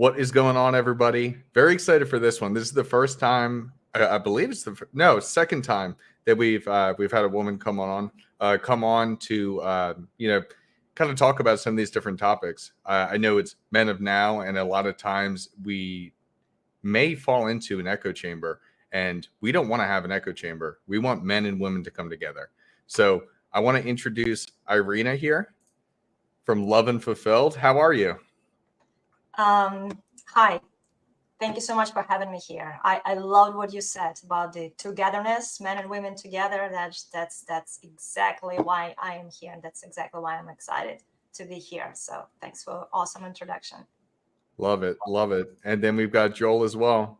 What is going on, everybody? Very excited for this one. This is the first time, I believe it's second time that we've had a woman come on to kind of talk about some of these different topics. I know it's men of now, and a lot of times we may fall into an echo chamber, and we don't want to have an echo chamber. We want men and women to come together. So I want to introduce Irena here from Love and Fulfilled. How are you? Hi. Thank you so much for having me here. I loved what you said about the togetherness, men and women together. That's exactly why I am here, and that's exactly why I'm excited to be here. So thanks for awesome introduction. Love it. Love it. And then we've got Joel as well.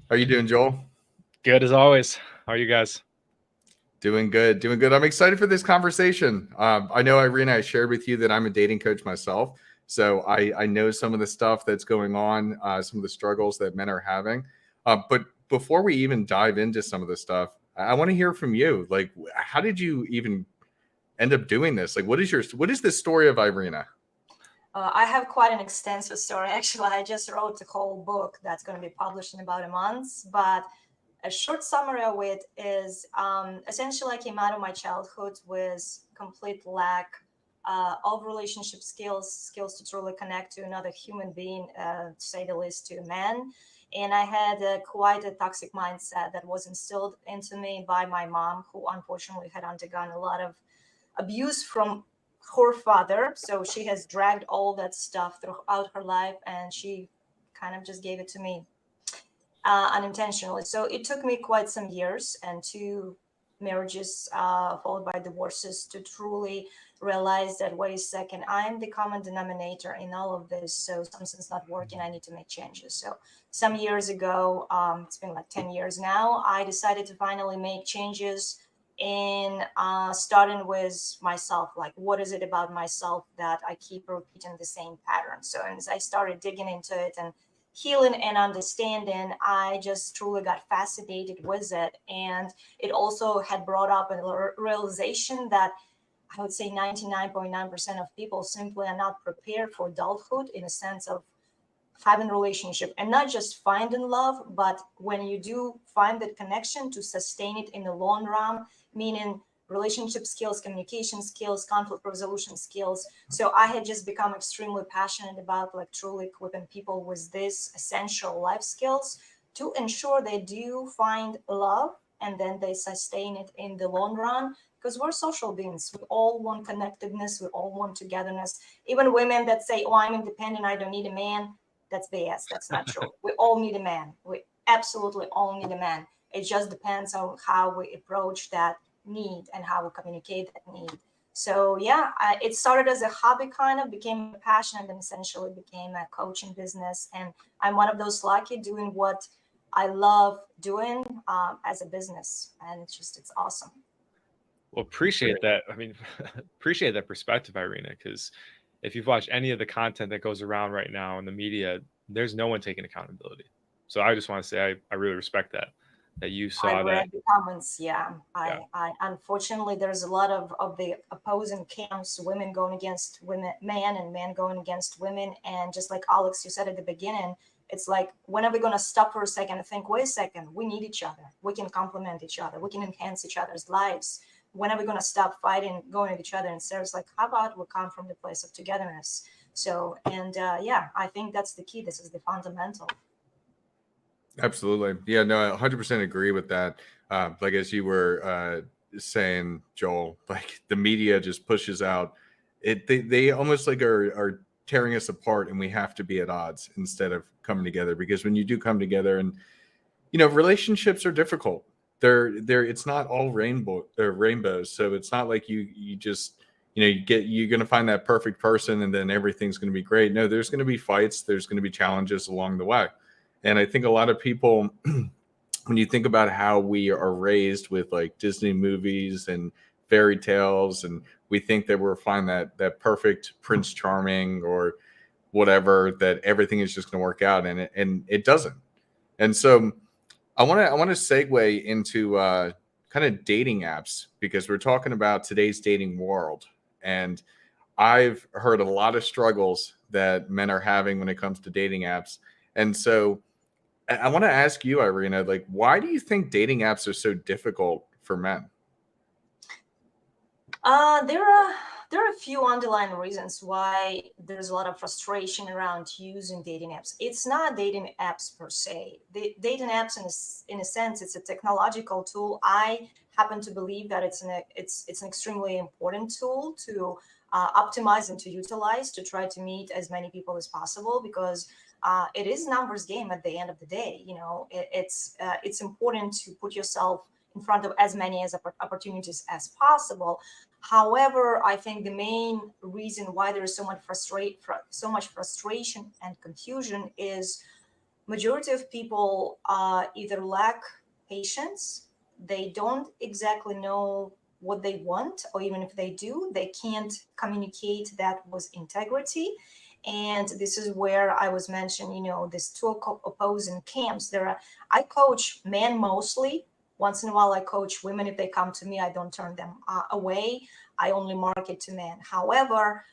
How are you doing, Joel? Good as always. How are you guys? Doing good. Doing good. I'm excited for this conversation. I know, Irena, I shared with you that I'm a dating coach myself. So I know some of the stuff that's going on, some of the struggles that men are having. But before we even dive into some of the stuff, I want to hear from you. Like, how did you even end up doing this? Like, what is the story of Irena? I have quite an extensive story. Actually, I just wrote the whole book that's going to be published in about a month. But a short summary of it is essentially I came out of my childhood with complete lack of relationship skills to truly connect to another human being, to say the least, to a man. And I had quite a toxic mindset that was instilled into me by my mom, who unfortunately had undergone a lot of abuse from her father. So she has dragged all that stuff throughout her life, and she kind of just gave it to me unintentionally. So it took me quite some years and 2 marriages followed by divorces to truly realize that, wait a second, I'm the common denominator in all of this. So something's not working. I need to make changes. So some years ago, it's been like 10 years now, I decided to finally make changes in starting with myself. Like, what is it about myself that I keep repeating the same pattern? So as I started digging into it and healing and understanding, I just truly got fascinated with it. And it also had brought up a realization that I would say 99.9% of people simply are not prepared for adulthood in a sense of having a relationship, and not just finding love, but when you do find that connection, to sustain it in the long run, meaning relationship skills, communication skills, conflict resolution skills. So I had just become extremely passionate about like truly equipping people with these essential life skills to ensure they do find love and then they sustain it in the long run. Because we're social beings. We all want connectedness. We all want togetherness. Even women that say, oh, I'm independent, I don't need a man. That's BS. That's not true. We all need a man. We absolutely all need a man. It just depends on how we approach that need and how we communicate that need. So yeah, it started as a hobby, kind of became a passion, and then essentially became a coaching business. And I'm one of those lucky doing what I love doing as a business. And it's awesome. Well, appreciate that. I mean, appreciate that perspective, Irena, because if you've watched any of the content that goes around right now in the media, there's no one taking accountability. So I just want to say I really respect that you saw I that. read the comments. Yeah. I unfortunately, there's a lot of the opposing camps, women going against women, men, and men going against women. And just like Alex, you said at the beginning, it's like, when are we going to stop for a second and think, wait a second, we need each other. We can complement each other. We can enhance each other's lives. When are we going to stop fighting, going at each other? And Sarah's like, how about we come from the place of togetherness? So, and yeah, I think that's the key. This is the fundamental. Absolutely. Yeah, no, I 100% agree with that. Like, as you were saying, Joel, like the media just pushes out it. They almost like are tearing us apart, and we have to be at odds instead of coming together. Because when you do come together, and relationships are difficult. It's not all rainbows. So it's not like you just you're going to find that perfect person and then everything's going to be great. No, there's going to be fights. There's going to be challenges along the way. And I think a lot of people, when you think about how we are raised with like Disney movies and fairy tales, and we think that we're find that perfect Prince Charming or whatever, that everything is just going to work out, and it doesn't. And so I want to segue into kind of dating apps, because we're talking about today's dating world. And I've heard a lot of struggles that men are having when it comes to dating apps. And so I want to ask you, Irena, like, why do you think dating apps are so difficult for men? There are a few underlying reasons why there's a lot of frustration around using dating apps. It's not dating apps per se. The dating apps, in a sense, it's a technological tool. I happen to believe that it's an extremely important tool to optimize and to utilize to try to meet as many people as possible, because it is numbers game at the end of the day. You know, it's important to put yourself in front of as many as opportunities as possible. However, I think the main reason why there is so much frustration and confusion is majority of people either lack patience, they don't exactly know what they want, or even if they do, they can't communicate that with integrity. And this is where I was mentioning, you know, these two opposing camps. I coach men mostly. Once in a while, I coach women. If they come to me, I don't turn them away. I only market to men. However,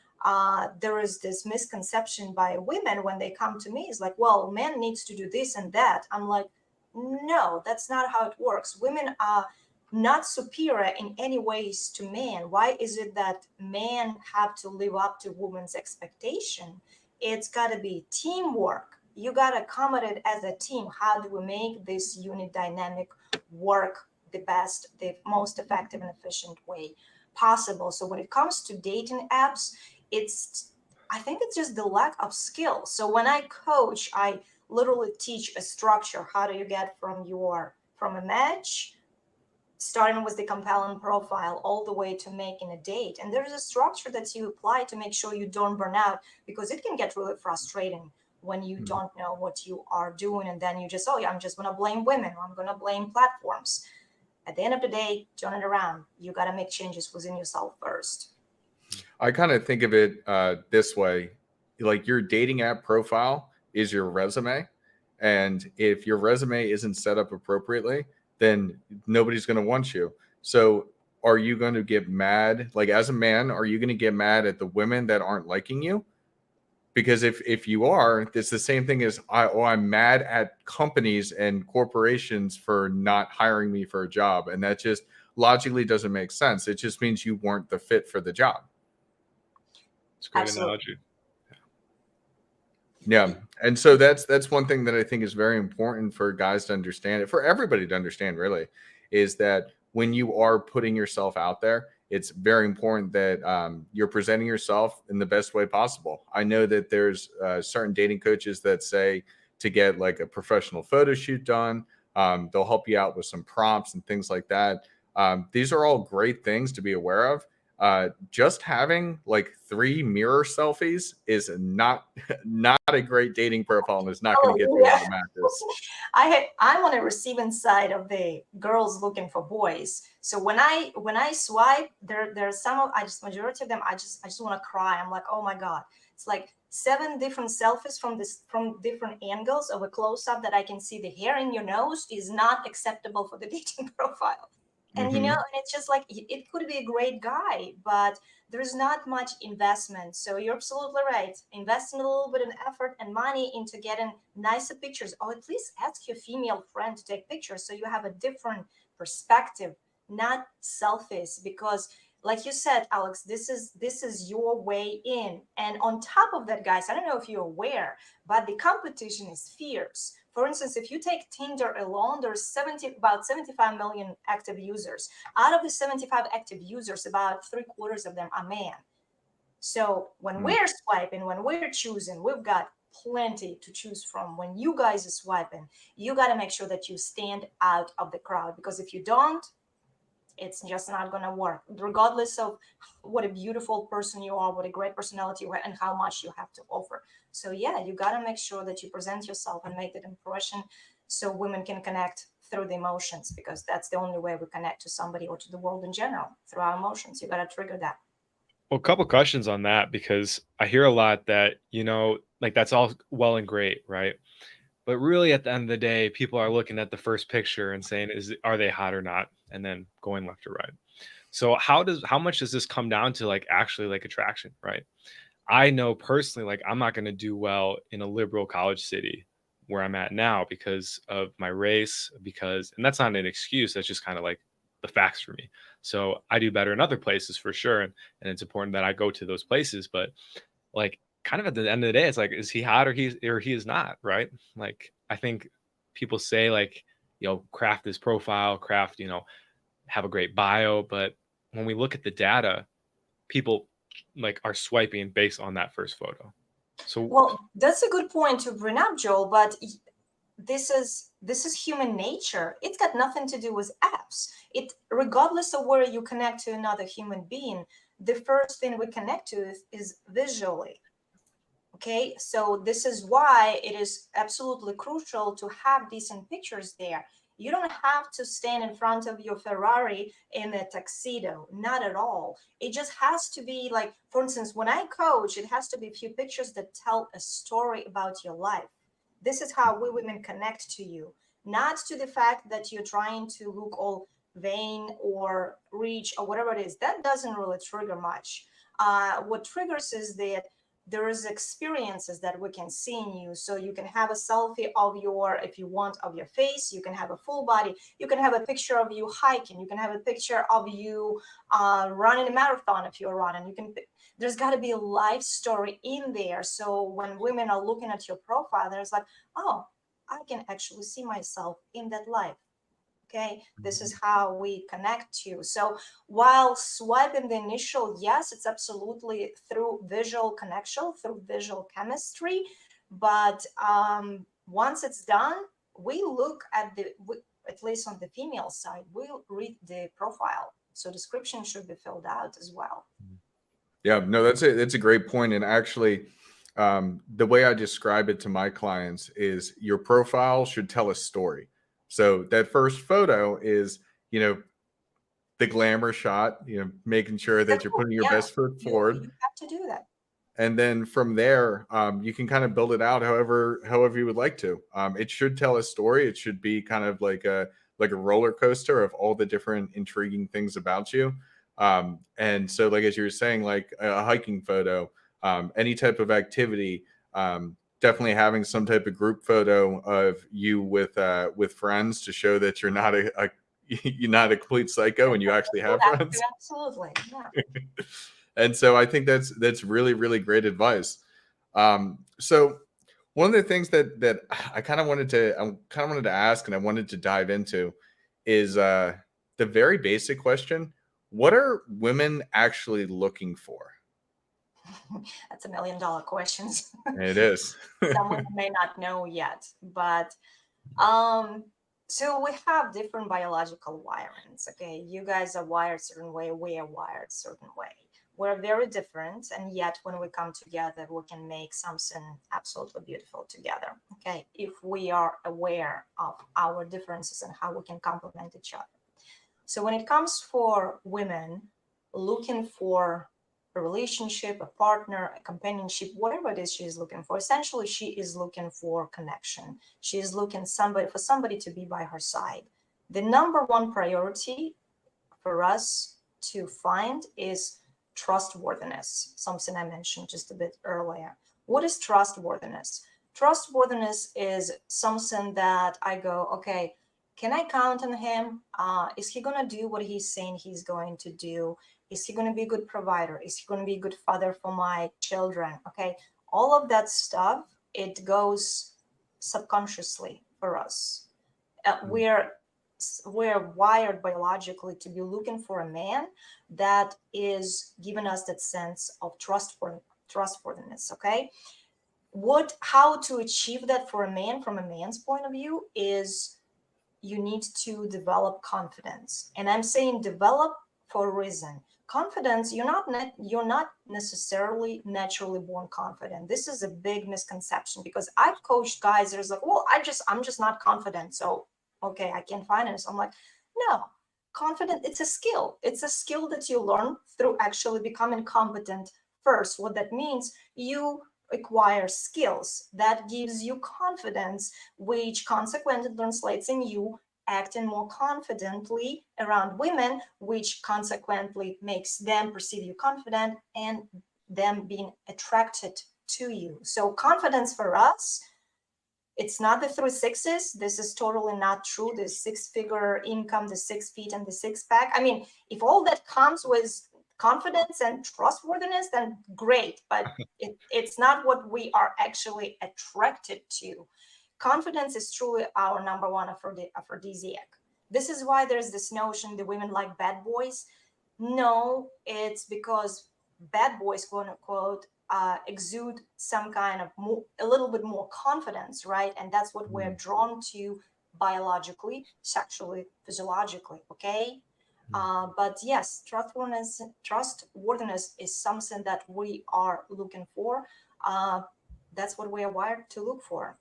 there is this misconception by women when they come to me. It's like, well, men needs to do this and that. I'm like, no, that's not how it works. Women are not superior in any ways to men. Why is it that men have to live up to women's expectation? It's got to be teamwork. You got to come at it as a team. How do we make this unit dynamic work the best, the most effective and efficient way possible? So when it comes to dating apps, I think it's just the lack of skill. So when I coach, I literally teach a structure. How do you get from a match, starting with the compelling profile, all the way to making a date? And there's a structure that you apply to make sure you don't burn out, because it can get really frustrating when you don't know what you are doing, and then you just, oh yeah, I'm just going to blame women, or I'm going to blame platforms. At the end of the day, turn it around. You got to make changes within yourself first. I kind of think of it this way, like your dating app profile is your resume. And if your resume isn't set up appropriately, then nobody's going to want you. So are you going to get mad? Like as a man, are you going to get mad at the women that aren't liking you? Because if you are, it's the same thing as I'm mad at companies and corporations for not hiring me for a job. And that just logically doesn't make sense. It just means you weren't the fit for the job. It's a great Absolutely. analogy. Yeah. And so that's one thing that I think is very important for guys to understand, for everybody to understand really, is that when you are putting yourself out there, it's very important that you're presenting yourself in the best way possible. I know that there's certain dating coaches that say to get like a professional photo shoot done. They'll help you out with some prompts and things like that. These are all great things to be aware of. Just having like 3 mirror selfies is not a great dating profile, and is not going to get you a lot of matches. I'm on a receiving side of the girls looking for boys. So when I swipe, there's some of majority of them I just want to cry. I'm like, oh my god, it's like 7 different selfies from different angles of a close up that I can see the hair in your nose is not acceptable for the dating profile. And you know, and it's just like it could be a great guy, but there's not much investment. So you're absolutely right. Investing a little bit of effort and money into getting nicer pictures, or at least ask your female friend to take pictures so you have a different perspective, not selfies. Because like you said, Alex, this is your way in. And on top of that, guys, I don't know if you're aware, but the competition is fierce. For instance, if you take Tinder alone, there's about 75 million active users. Out of the 75 active users, about 3/4 of them are men. So when we're swiping, when we're choosing, we've got plenty to choose from. When you guys are swiping, you got to make sure that you stand out of the crowd, because if you don't, it's just not going to work, regardless of what a beautiful person you are, what a great personality you have, and how much you have to offer. So yeah, you got to make sure that you present yourself and make that impression so women can connect through the emotions, because that's the only way we connect to somebody or to the world in general, through our emotions. You got to trigger that. Well, a couple questions on that, because I hear a lot that, you know, like that's all well and great, right? But really, at the end of the day, people are looking at the first picture and saying, are they hot or not? And then going left or right. So how much does this come down to like actually like attraction, right? I know personally, like I'm not going to do well in a liberal college city where I'm at now because of my race, and that's not an excuse. That's just kind of like the facts for me. So I do better in other places for sure. And it's important that I go to those places. But like kind of at the end of the day, it's like, is he hot or he is not, right? Like I think people say like, craft this profile, have a great bio. But when we look at the data, people like are swiping based on that first photo. So Well, that's a good point to bring up, Joel, but this is human nature. It's got nothing to do with apps. It, regardless of where you connect to another human being, the first thing we connect to is visually. Okay, so this is why it is absolutely crucial to have decent pictures there. You don't have to stand in front of your Ferrari in a tuxedo, not at all. It just has to be like, for instance, when I coach, it has to be a few pictures that tell a story about your life. This is how we women connect to you, not to the fact that you're trying to look all vain or rich or whatever it is. That doesn't really trigger much. What triggers is that there is experiences that we can see in you. So you can have a selfie of your, if you want, of your face. You can have a full body. You can have a picture of you hiking. You can have a picture of you running a marathon if you're running. You can. There's got to be a life story in there. So when women are looking at your profile, there's like, oh, I can actually see myself in that life. Okay, this is how we connect to. So while swiping the initial, yes, it's absolutely through visual connection, through visual chemistry. But once it's done, we look at at least on the female side, we'll read the profile. So description should be filled out as well. Yeah, no, that's a great point. And actually, the way I describe it to my clients is your profile should tell a story. So that first photo is, the glamour shot, making sure that you're putting your Yeah, best foot forward. you have to do that. And then from there, you can kind of build it out however you would like to. It should tell a story. It should be kind of like a roller coaster of all the different intriguing things about you. And so, like as you were saying, like a hiking photo, any type of activity, definitely having some type of group photo of you with friends to show that you're not you're not a complete psycho and you actually have friends. Absolutely, yeah. And so I think that's really, really great advice. So one of the things that I kind of wanted to ask and I wanted to dive into is the very basic question: what are women actually looking for? That's $1 million questions. It is. Some women may not know yet, but so we have different biological wirings. Okay, you guys are wired a certain way, we are wired a certain way. We're very different, and yet when we come together, we can make something absolutely beautiful together. Okay, if we are aware of our differences and how we can complement each other. So when it comes for women looking for a relationship, a partner, a companionship, whatever it is she is looking for, essentially she is looking for connection. She is looking for somebody to be by her side. The number one priority for us to find is trustworthiness, something I mentioned just a bit earlier. What is trustworthiness? Trustworthiness is something that I go, okay, can I count on him? Is he going to do what he's saying he's going to do? Is he going to be a good provider? Is he going to be a good father for my children? Okay, all of that stuff, it goes subconsciously for us. We're wired biologically to be looking for a man that is giving us that sense of trustworthiness. Okay, how to achieve that for a man from a man's point of view is you need to develop confidence. And I'm saying develop for a reason. Confidence, you're not necessarily naturally born confident. This is a big misconception because I've coached guys that are like, well, I'm just not confident. So okay, I can't find it. So I'm like, no, confident, it's a skill. It's a skill that you learn through actually becoming competent first. What that means, you acquire skills that gives you confidence, which consequently translates in you acting more confidently around women, which consequently makes them perceive you confident and them being attracted to you. So confidence for us, it's not the 3 6s. This is totally not true. The 6-figure income, the 6 feet, and the 6-pack. I mean, if all that comes with confidence and trustworthiness, then great. But it's not what we are actually attracted to. Confidence is truly our number one aphrodisiac. This is why there's this notion the women like bad boys. No, it's because bad boys, quote unquote, exude some kind of a little bit more confidence, right? And that's what we're drawn to biologically, sexually, physiologically, okay? But yes, trustworthiness is something that we are looking for. That's what we are wired to look for.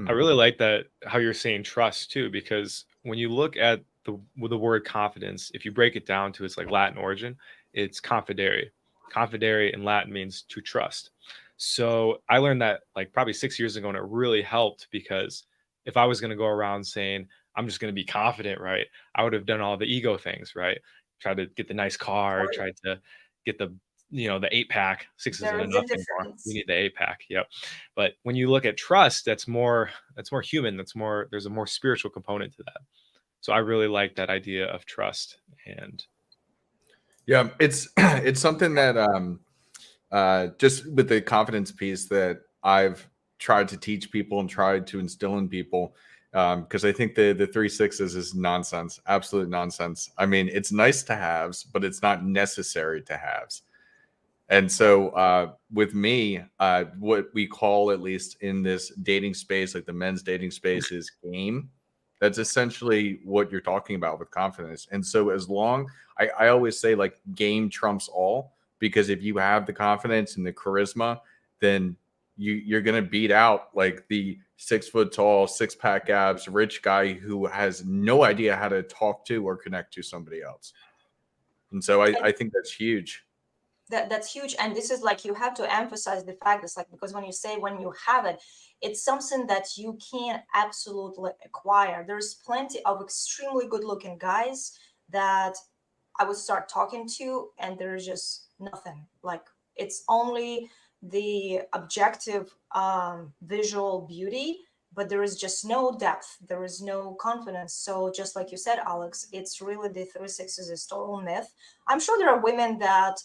I really like that how you're saying trust too, because when you look at the word confidence, if you break it down to its like Latin origin, it's confidere. Confidere in Latin means to trust. So I learned that like probably 6 years ago, and it really helped because if I was going to go around saying I'm just going to be confident, right, I would have done all the ego things, right? Tried to get the nice car, tried to get the the 8-pack. 6 isn't enough anymore. We need the 8-pack. Yep. But when you look at trust, that's more human. There's a more spiritual component to that. So I really like that idea of trust. And yeah, it's something that just with the confidence piece that I've tried to teach people and tried to instill in people, because I think the 3 6s is nonsense, absolute nonsense. I mean, it's nice to haves, but it's not necessary to haves. And so with me, what we call, at least in this dating space, like the men's dating space, is game. That's essentially what you're talking about with confidence. And so as long, I always say like game trumps all, because if you have the confidence and the charisma, then you're going to beat out like the 6 foot tall, 6-pack abs, rich guy who has no idea how to talk to or connect to somebody else. And so I think that's huge. That's huge. And this is like, you have to emphasize the fact, it's like, because when you say when you have it, it's something that you can absolutely acquire. There's plenty of extremely good looking guys that I would start talking to, and there's just nothing. Like, it's only the objective visual beauty, but there is just no depth. There is no confidence. So just like you said, Alex, it's really the 3 6s is total myth. I'm sure there are women that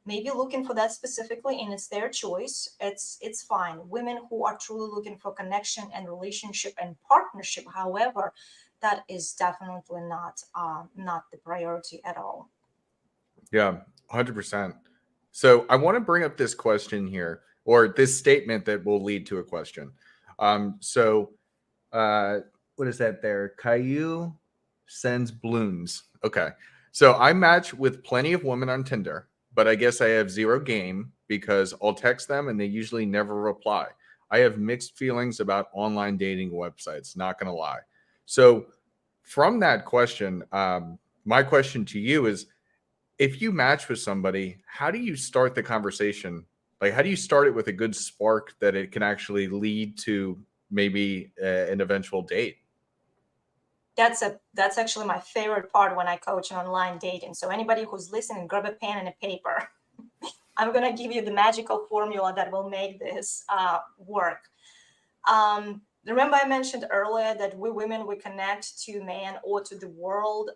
may be looking for that specifically, and it's their choice. It's fine. Women who are truly looking for connection and relationship and partnership, however, that is definitely not the priority at all. Yeah, 100%. So I want to bring up this question here, or this statement that will lead to a question. What is that there? Caillou sends balloons. Okay. So I match with plenty of women on Tinder, but I guess I have zero game because I'll text them and they usually never reply. I have mixed feelings about online dating websites, not going to lie. So from that question, my question to you is, if you match with somebody, how do you start the conversation? Like, how do you start it with a good spark that it can actually lead to maybe an eventual date? That's actually my favorite part when I coach online dating. So anybody who's listening, grab a pen and a paper. I'm gonna give you the magical formula that will make this work. Remember I mentioned earlier that we women, we connect to man or to the world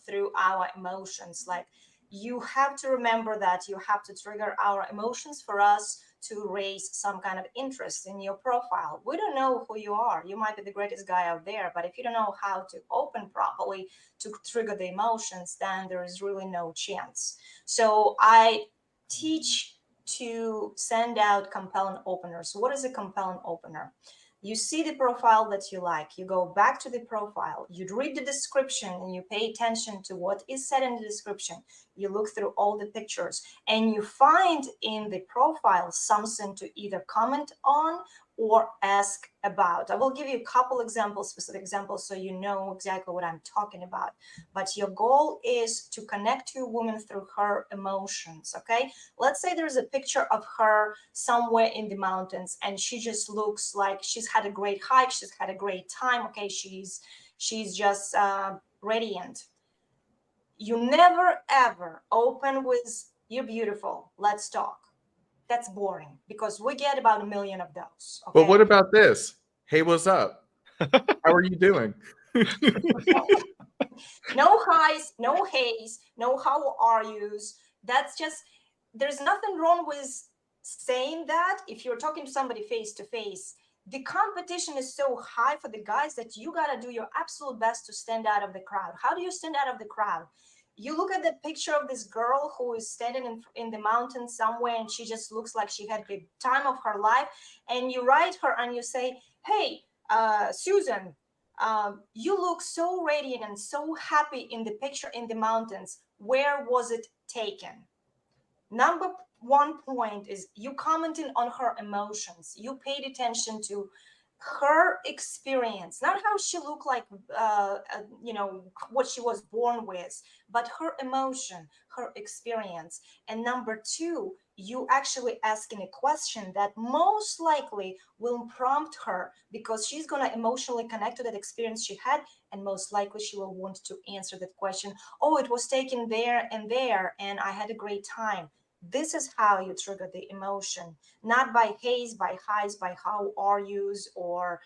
through our emotions. Like, you have to remember that you have to trigger our emotions for us to raise some kind of interest in your profile. We don't know who you are. You might be the greatest guy out there, but if you don't know how to open properly to trigger the emotions, then there is really no chance. So I teach to send out compelling openers. What is a compelling opener? You see the profile that you like, you go back to the profile, you read the description and you pay attention to what is said in the description. You look through all the pictures and you find in the profile something to either comment on or ask about. I will give you a couple examples, specific examples, so you know exactly what I'm talking about. But your goal is to connect to a woman through her emotions, okay? Let's say there's a picture of her somewhere in the mountains and she just looks like she's had a great hike, she's had a great time, okay? She's She's just radiant. You never ever open with "you're beautiful, let's talk." That's boring because we get about 1 million of those. Okay. But what about this? Hey, what's up? How are you doing? No highs, no hays, no how are yous. That's just, there's nothing wrong with saying that if you're talking to somebody face to face. The competition is so high for the guys that you got to do your absolute best to stand out of the crowd. How do you stand out of the crowd? You look at the picture of this girl who is standing in the mountains somewhere, and she just looks like she had the time of her life, and you write her and you say, "Hey, Susan, you look so radiant and so happy in the picture in the mountains. Where was it taken?" Number one point is you commenting on her emotions. You paid attention to her experience, not how she looked like, what she was born with, but her emotion, her experience. And number two, you actually asking a question that most likely will prompt her because she's going to emotionally connect to that experience she had, and most likely she will want to answer that question. "Oh, it was taken there, and I had a great time." This is how you trigger the emotion, not by haze, by highs, by how are yous, or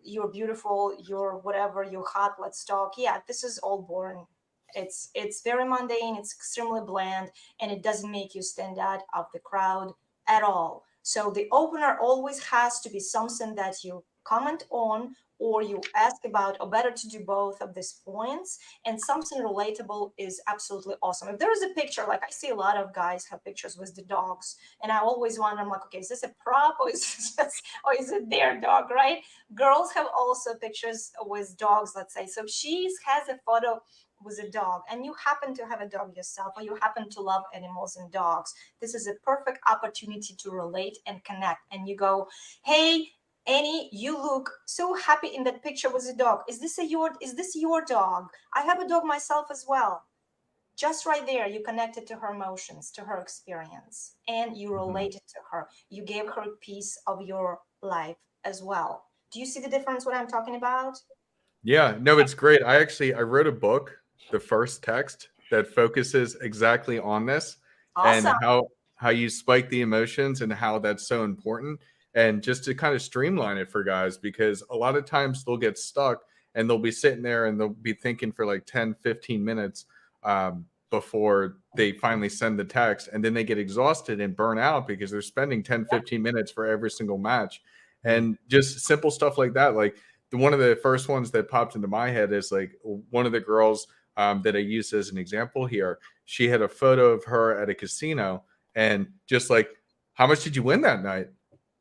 "you're beautiful, you're whatever, you're hot, let's talk." Yeah, this is all boring. It's very mundane, it's extremely bland, and it doesn't make you stand out of the crowd at all. So the opener always has to be something that you comment on or you ask about, or better to do both of these points. And something relatable is absolutely awesome. If there is a picture, like I see a lot of guys have pictures with the dogs, and I always wonder, I'm like, okay, is this a prop, or is this just, or is it their dog, right? Girls have also pictures with dogs, let's say. So if she has a photo with a dog, and you happen to have a dog yourself, or you happen to love animals and dogs, this is a perfect opportunity to relate and connect. And you go, "Hey, Annie, you look so happy in that picture with the dog. Is this your dog? I have a dog myself as well." Just right there, you connected to her emotions, to her experience, and you related to her. You gave her a piece of your life as well. Do you see the difference what I'm talking about? Yeah, no, it's great. I wrote a book, the first text, that focuses exactly on this and Awesome. how you spike the emotions and how that's so important. And just to kind of streamline it for guys, because a lot of times they'll get stuck and they'll be sitting there and they'll be thinking for like 10, 15 minutes before they finally send the text. And then they get exhausted and burn out because they're spending 10, 15 minutes for every single match. And just simple stuff like that. Like, one of the first ones that popped into my head is like one of the girls that I used as an example here. She had a photo of her at a casino, and just like, "How much did you win that night?"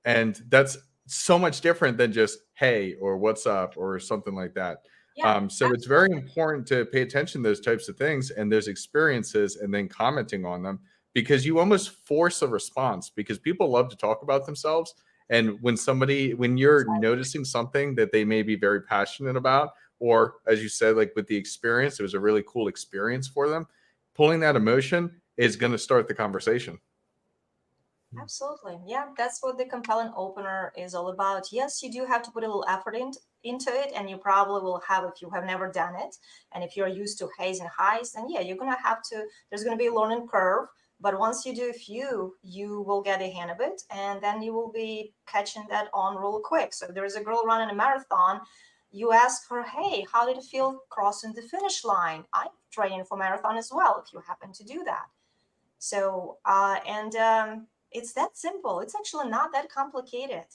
And that's so much different than just "Hey" or "What's up" or something like that. Yeah, So it's very important to pay attention to those types of things and those experiences, and then commenting on them, because you almost force a response, because people love to talk about themselves. And when you're noticing something that they may be very passionate about, or as you said, like with the experience, it was a really cool experience for them, pulling that emotion is going to start the conversation. absolutely. Yeah, that's what the compelling opener is all about. Yes, you do have to put a little effort into it, and you probably will have if you have never done it. And if you're used to haze and highs, then yeah, you're gonna have to, there's gonna be a learning curve. But once you do a few, you will get a hand of it, and then you will be catching that on real quick. So if there's a girl running a marathon, you ask her, "Hey, how did it feel crossing the finish line?" I'm training for marathon as well, if you happen to do that. So, it's that simple. It's actually not that complicated.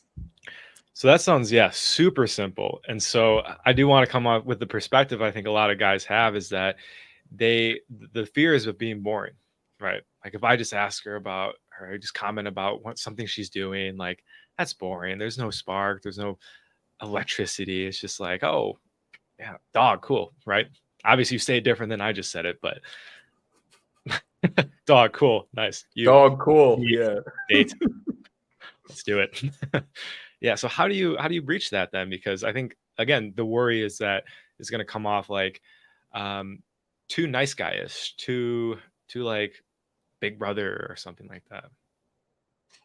So that sounds, yeah, super simple. And so I do want to come up with the perspective I think a lot of guys have, is that the fear is of being boring, right? Like if I just ask her about her, just comment about what something she's doing, like that's boring. There's no spark, there's no electricity. It's just like, oh, yeah, dog, cool, right? Obviously you say it different than I just said it, but dog, cool, nice. Dog, cool. Yeah. Date. Let's do it. Yeah. So how do you breach that then? Because I think again, the worry is that it's going to come off like too nice guyish, too like big brother or something like that.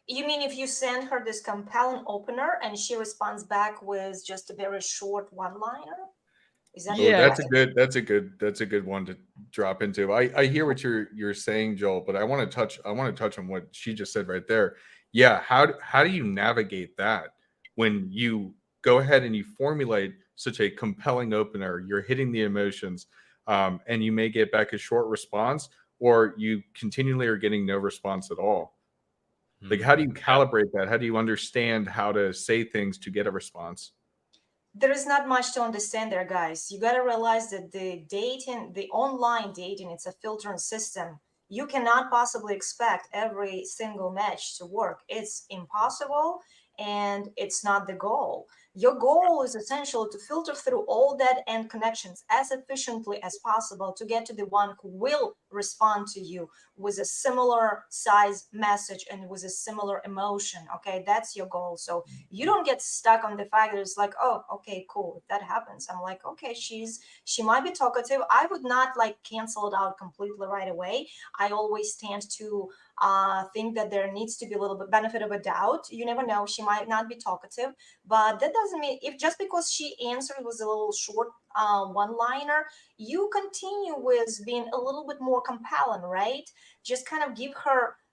You mean if you send her this compelling opener and she responds back with just a very short one-liner? Is that Yeah. That's a good one to drop into. I hear what you're saying, Joel, but I want to touch on what she just said right there. Yeah, how do you navigate that when you go ahead and you formulate such a compelling opener, you're hitting the emotions, and you may get back a short response, or you continually are getting no response at all. Like, how do you calibrate that? How do you understand how to say things to get a response? There is not much to understand there, guys. You got to realize that the online dating, it's a filtering system. You cannot possibly expect every single match to work. It's impossible, and it's not the goal. Your goal is essentially to filter through all dead end connections as efficiently as possible to get to the one who will respond to you with a similar size message and with a similar emotion. Okay, that's your goal. So you don't get stuck on the fact that it's like, oh, okay, cool. If that happens, I'm like, okay, she might be talkative. I would not like cancel it out completely right away. I always tend to think that there needs to be a little bit benefit of a doubt. You never know, she might not be talkative, but that doesn't mean if just because she answered was a little short one liner, you continue with being a little bit more compelling, right? Just kind of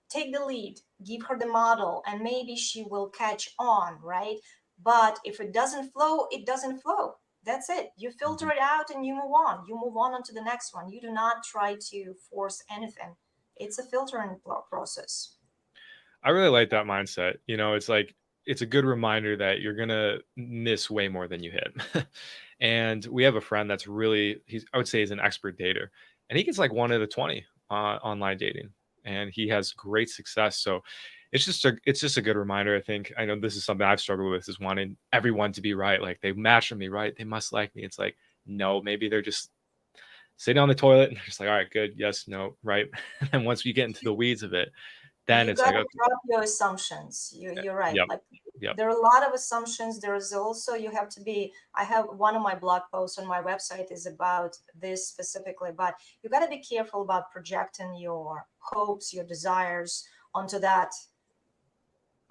take the lead, give her the model, and maybe she will catch on, right? But if it doesn't flow, it doesn't flow. That's it. You filter it out and you move on. You move on to the next one. You do not try to force anything. It's a filtering process. I really like that mindset. It's like it's a good reminder that you're gonna miss way more than you hit. And we have a friend that's I would say he's an expert dater, and he gets like 1 out of 20 online dating, and he has great success. So it's just a good reminder. I think I know this is something I've struggled with, is wanting everyone to be right. Like, they match with me, right? They must like me. It's like, no, maybe they're just sitting on the toilet and they're just like, all right, good, yes, no, right. And once we get into the weeds of it, then You it's like, gotta okay, drop your assumptions. You're right. yep, Like, yep. there are a lot of assumptions. There is also, you have to be, I have one of my blog posts on my website is about this specifically, but you got to be careful about projecting your hopes, your desires onto that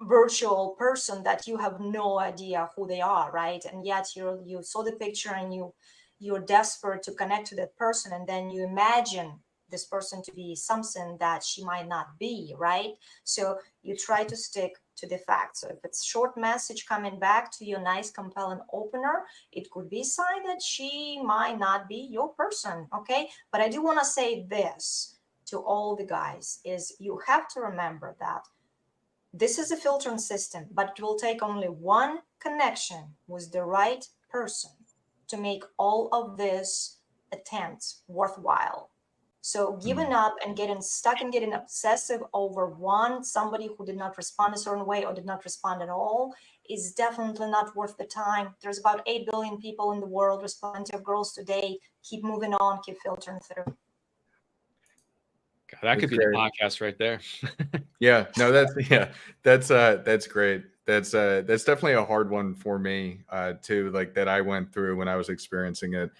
virtual person that you have no idea who they are, right? And yet you saw the picture and you're desperate to connect to that person, and then you imagine this person to be something that she might not be, right? So you try to stick to the facts. So if it's short message coming back to your nice compelling opener, it could be a sign that she might not be your person. Okay, but I do want to say this to all the guys, is you have to remember that this is a filtering system, but it will take only one connection with the right person to make all of this attempts worthwhile. So giving up and getting stuck and getting obsessive over somebody who did not respond a certain way or did not respond at all is definitely not worth the time. There's about 8 billion people in the world. There's plenty of girls to date. Keep moving on, keep filtering through. God, that could be great. the podcast right there. Yeah, no, that's great. That's definitely a hard one for me too, like that I went through when I was experiencing it,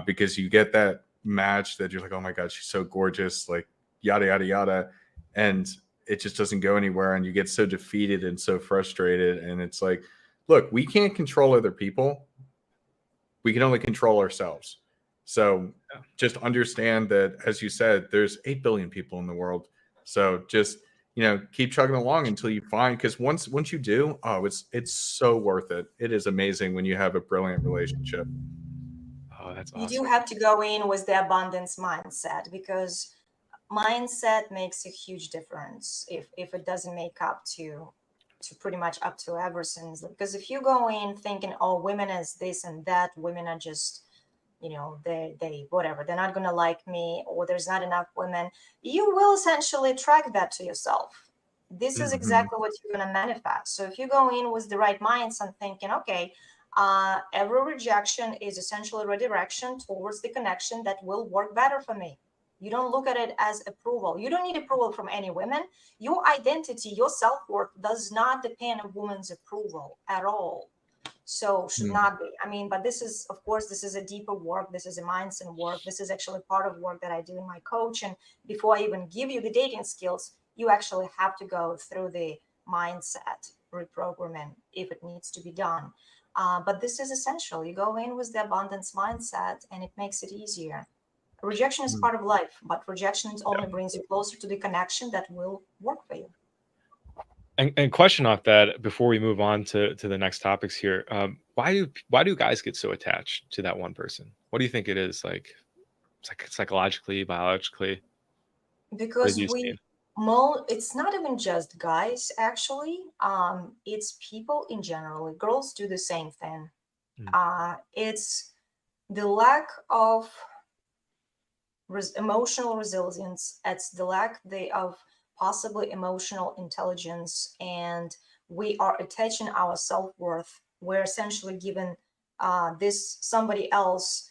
because you get that match that you're like, oh my God, she's so gorgeous, like yada yada yada, and it just doesn't go anywhere, and you get so defeated and so frustrated, and it's like, look, we can't control other people, we can only control ourselves. So just understand that, as you said, there's 8 billion people in the world. So just, keep chugging along until you find, because once you do, oh, it's so worth it. It is amazing when you have a brilliant relationship. Oh, that's You awesome. do have to go in with the abundance mindset, because mindset makes a huge difference if it doesn't make up to pretty much up to everything. Because if you go in thinking, oh, women is this and that, women are just, they whatever, they're not gonna like me, or there's not enough women, you will essentially attract that to yourself. This is exactly what you're gonna manifest. So if you go in with the right mindset thinking, okay, every rejection is essentially redirection towards the connection that will work better for me. You don't look at it as approval. You don't need approval from any women. Your identity, your self-worth does not depend on women's approval at all. So should not be. I mean, but this is, of course, this is a deeper work. This is a mindset work. This is actually part of work that I do in my coach. And before I even give you the dating skills, you actually have to go through the mindset reprogramming if it needs to be done. But this is essential. You go in with the abundance mindset and it makes it easier. Rejection is part of life, but rejection only brings you closer to the connection that will work for you. And question off that before we move on to the next topics here. Why do guys get so attached to that one person? What do you think it is, like psychologically, biologically? What have Because you seen? it's not even just guys, actually. It's people in general. Girls do the same thing. It's the lack of emotional resilience. It's the lack of possibly emotional intelligence, and we are attaching our self-worth. We're essentially given this somebody else,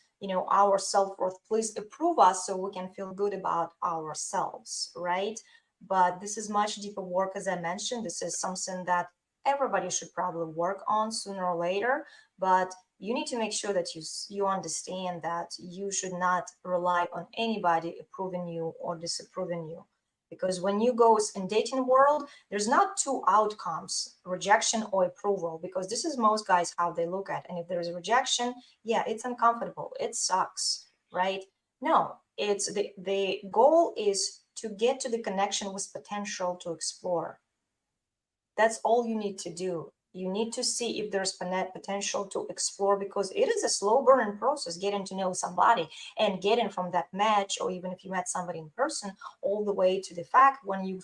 our self-worth. Please approve us so we can feel good about ourselves, right? But this is much deeper work. As I mentioned, this is something that everybody should probably work on sooner or later, but you need to make sure that you understand that you should not rely on anybody approving you or disapproving you. Because when you go in dating world, there's not two outcomes, rejection or approval, because this is most guys how they look at. And if there's a rejection, yeah, it's uncomfortable. It sucks, right? No, it's the goal is to get to the connection with potential to explore. That's all you need to do. You need to see if there's potential to explore, because it is a slow burning process getting to know somebody and getting from that match, or even if you met somebody in person, all the way to the fact when you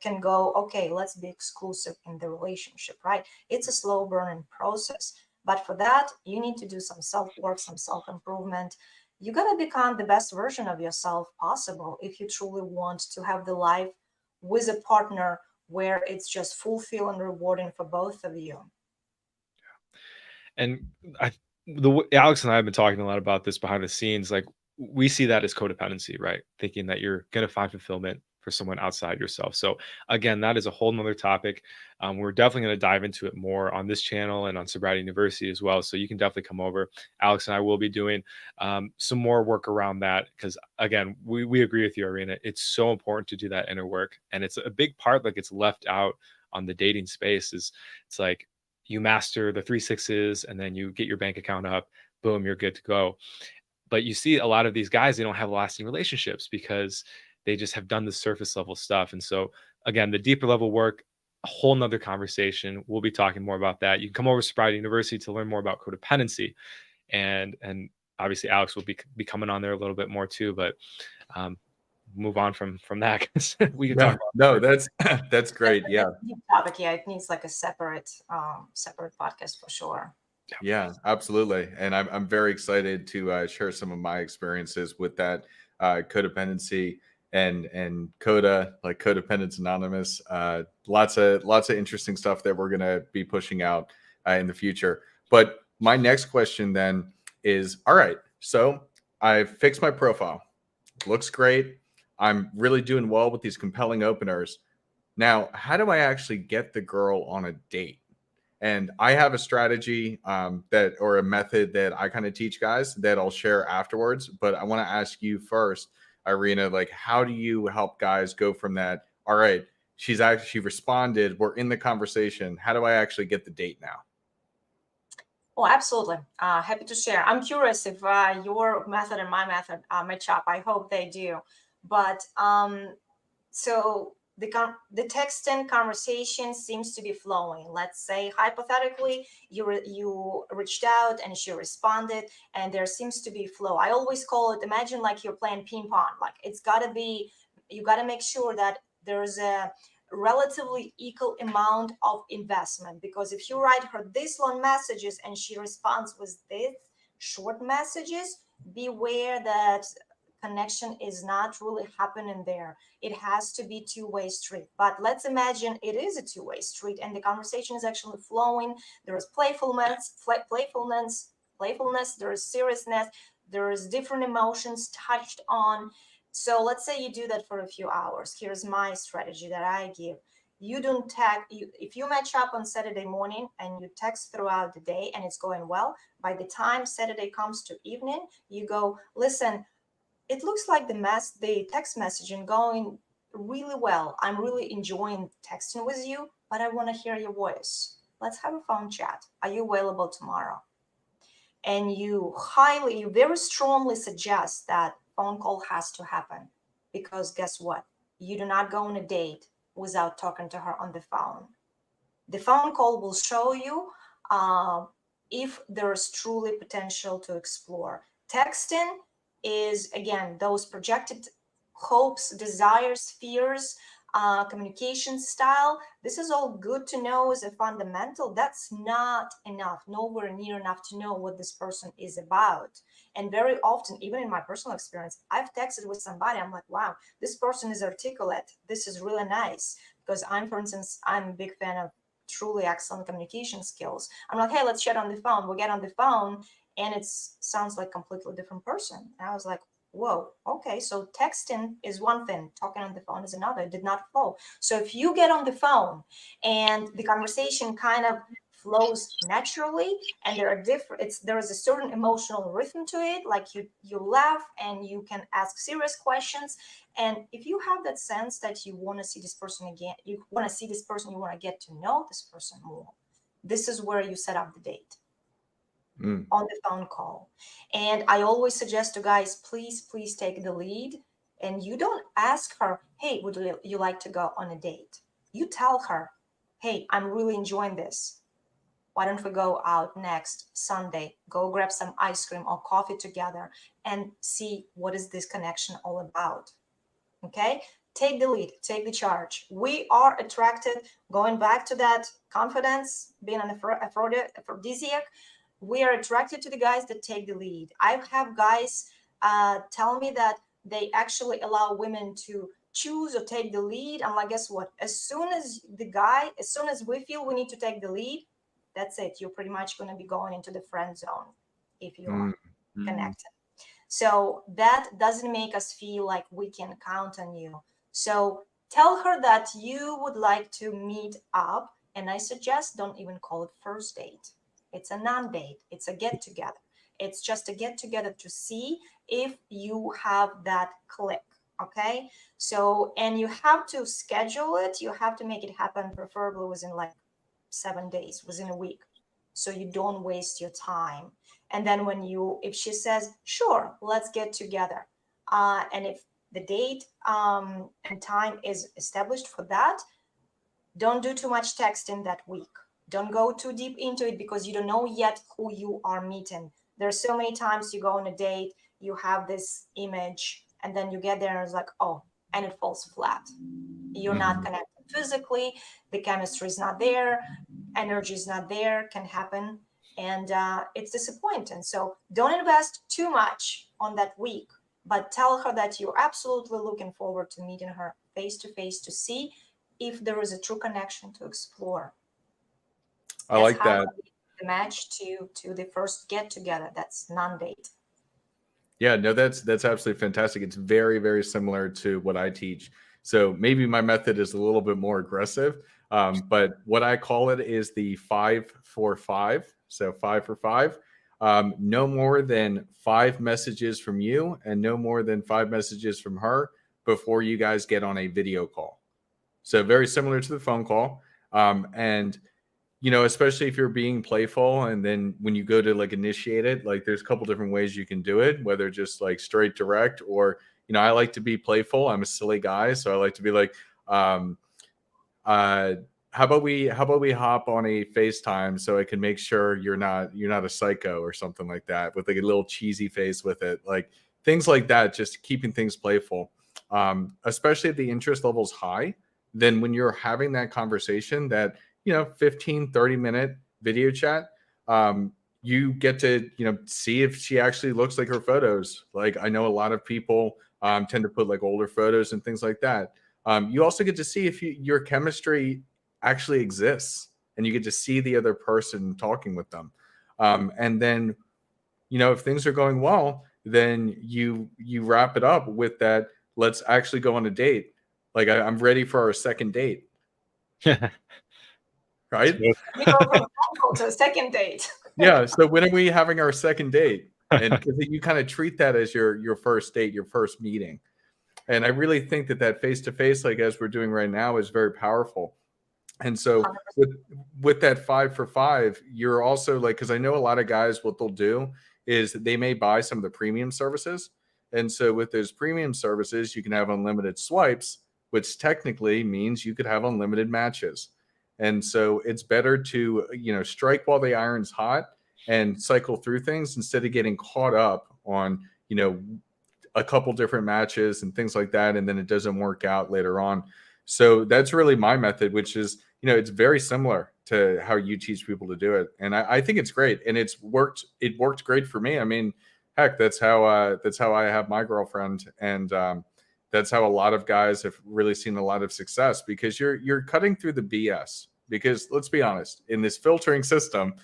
can go, okay, let's be exclusive in the relationship, right? It's a slow burning process. But for that, you need to do some self-work, some self-improvement. You got to become the best version of yourself possible if you truly want to have the life with a partner where it's just fulfilling and rewarding for both of you. And Alex and I have been talking a lot about this behind the scenes. Like, we see that as codependency, right? Thinking that you're going to find fulfillment for someone outside yourself. So again, that is a whole nother topic. We're definitely going to dive into it more on this channel and on Sobriety University as well. So you can definitely come over. Alex and I will be doing some more work around that, because again, we agree with you, Irena. It's so important to do that inner work. And it's a big part, like, it's left out on the dating space. It's like, you master the 3 6s and then you get your bank account up, boom, you're good to go. But you see a lot of these guys, they don't have lasting relationships because they just have done the surface level stuff. And so again, the deeper level work, a whole nother conversation. We'll be talking more about that. You can come over to Sobriety University to learn more about codependency. And obviously Alex will be coming on there a little bit more too, but move on from that. We can talk about that's great. Yeah. Deep topic. Yeah, it needs like a separate podcast for sure. Yeah, absolutely. And I'm very excited to share some of my experiences with that codependency and Coda, like Codependence Anonymous. Lots of interesting stuff that we're gonna be pushing out in the future. But my next question then is, all right, so I've fixed my profile. Looks great. I'm really doing well with these compelling openers. Now, how do I actually get the girl on a date? And I have a strategy or a method that I kind of teach guys that I'll share afterwards. But I want to ask you first, Irena, like, how do you help guys go from that? All right, she responded. We're in the conversation. How do I actually get the date now? Oh, absolutely. Happy to share. I'm curious if your method and my method match up. I hope they do. But so the text and conversation seems to be flowing. Let's say hypothetically you reached out and she responded, and there seems to be flow. I always call it, imagine like you're playing ping pong. Like, it's got to be, you got to make sure that there's a relatively equal amount of investment, because if you write her this long messages and she responds with this short messages, beware that connection is not really happening there. It has to be two-way street. But let's imagine it is a two-way street and the conversation is actually flowing. There is playfulness, there is seriousness, there is different emotions touched on. So let's say you do that for a few hours. Here's my strategy that I give. You don't tag you if you match up on Saturday morning and you text throughout the day and it's going well. By the time Saturday comes to evening, you go, listen, it looks like the text messaging going really well. I'm really enjoying texting with you. but I want to hear your voice. Let's have a phone chat. Are you available tomorrow? And you very strongly suggest that phone call has to happen, because guess what? You do not go on a date without talking to her on the phone. The phone call will show you if there's truly potential to explore. Texting is, again, those projected hopes, desires, fears, communication style. This is all good to know as a fundamental. That's not enough, nowhere near enough to know what this person is about. And very often, even in my personal experience, I've texted with somebody, I'm like, wow, this person is articulate. This is really nice. Because for instance, I'm a big fan of truly excellent communication skills. I'm like, hey, let's chat on the phone. We get on the phone and it sounds like a completely different person. And I was like, whoa, okay, so texting is one thing, talking on the phone is another. It did not flow. So if you get on the phone and the conversation kind of flows naturally, and there is a certain emotional rhythm to it, like you laugh and you can ask serious questions, and if you have that sense that you want to see this person again, you want to get to know this person more, this is where you set up the date. On the phone call. And I always suggest to guys, please take the lead. And you don't ask her, hey, would you like to go on a date? You tell her, hey, I'm really enjoying this. Why don't we go out next Sunday, go grab some ice cream or coffee together and see what is this connection all about? Okay? Take the lead, take the charge. We are attracted, going back to that confidence, being an aphrodisiac, we are attracted to the guys that take the lead. I have guys tell me that they actually allow women to choose or take the lead. I'm like, guess what? As soon as we feel we need to take the lead, that's it. You're pretty much going to be going into the friend zone if you are connected. So that doesn't make us feel like we can count on you. So tell her that you would like to meet up. And I suggest don't even call it first date. It's a non-date. It's a get-together. It's just a get-together to see if you have that click, okay? So, and you have to schedule it. You have to make it happen, preferably within like 7 days, within a week, so you don't waste your time. And then if she says, sure, let's get together, and if the date and time is established for that, don't do too much texting that week. Don't go too deep into it, because you don't know yet who you are meeting. There's so many times you go on a date, you have this image, and then you get there and it's like, oh, and it falls flat. You're not connected physically. The chemistry is not there. Energy is not there, can happen. And it's disappointing. So don't invest too much on that week, but tell her that you're absolutely looking forward to meeting her face to face to see if there is a true connection to explore. I like that. The match to the first get together. That's non-date. Yeah, no, that's absolutely fantastic. It's very, very similar to what I teach. So maybe my method is a little bit more aggressive, but what I call it is the 5-4-5. So 5 for 5. No more than 5 messages from you and no more than 5 messages from her before you guys get on a video call. So very similar to the phone call. And especially if you're being playful, and then when you go to like initiate it, like there's a couple different ways you can do it, whether just like straight direct, or, I like to be playful. I'm a silly guy. So I like to be like, how about we hop on a FaceTime so I can make sure you're not a psycho or something like that, with like a little cheesy face with it, like things like that, just keeping things playful. Especially if the interest level is high, then when you're having that conversation, that 15-30 minute video chat, you get to see if she actually looks like her photos. Like, I know a lot of people tend to put like older photos and things like that. You also get to see if your chemistry actually exists, and you get to see the other person talking with them. And then if things are going well, then you wrap it up with that, let's actually go on a date. Like, I'm ready for our second date. Right? You go from phone call to a second date. Yeah. So when are we having our second date? And because you kind of treat that as your first date, your first meeting. And I really think that face-to-face, like as we're doing right now, is very powerful. And so 100%. with that 5 for 5, you're also like, because I know a lot of guys, what they'll do is they may buy some of the premium services. And so with those premium services, you can have unlimited swipes, which technically means you could have unlimited matches. And so it's better to, strike while the iron's hot and cycle through things instead of getting caught up on, a couple different matches and things like that. And then it doesn't work out later on. So that's really my method, which is, it's very similar to how you teach people to do it. And I think it's great. And it worked great for me. I mean, heck, that's how I have my girlfriend. And that's how a lot of guys have really seen a lot of success, because you're cutting through the BS. Because let's be honest, in this filtering system,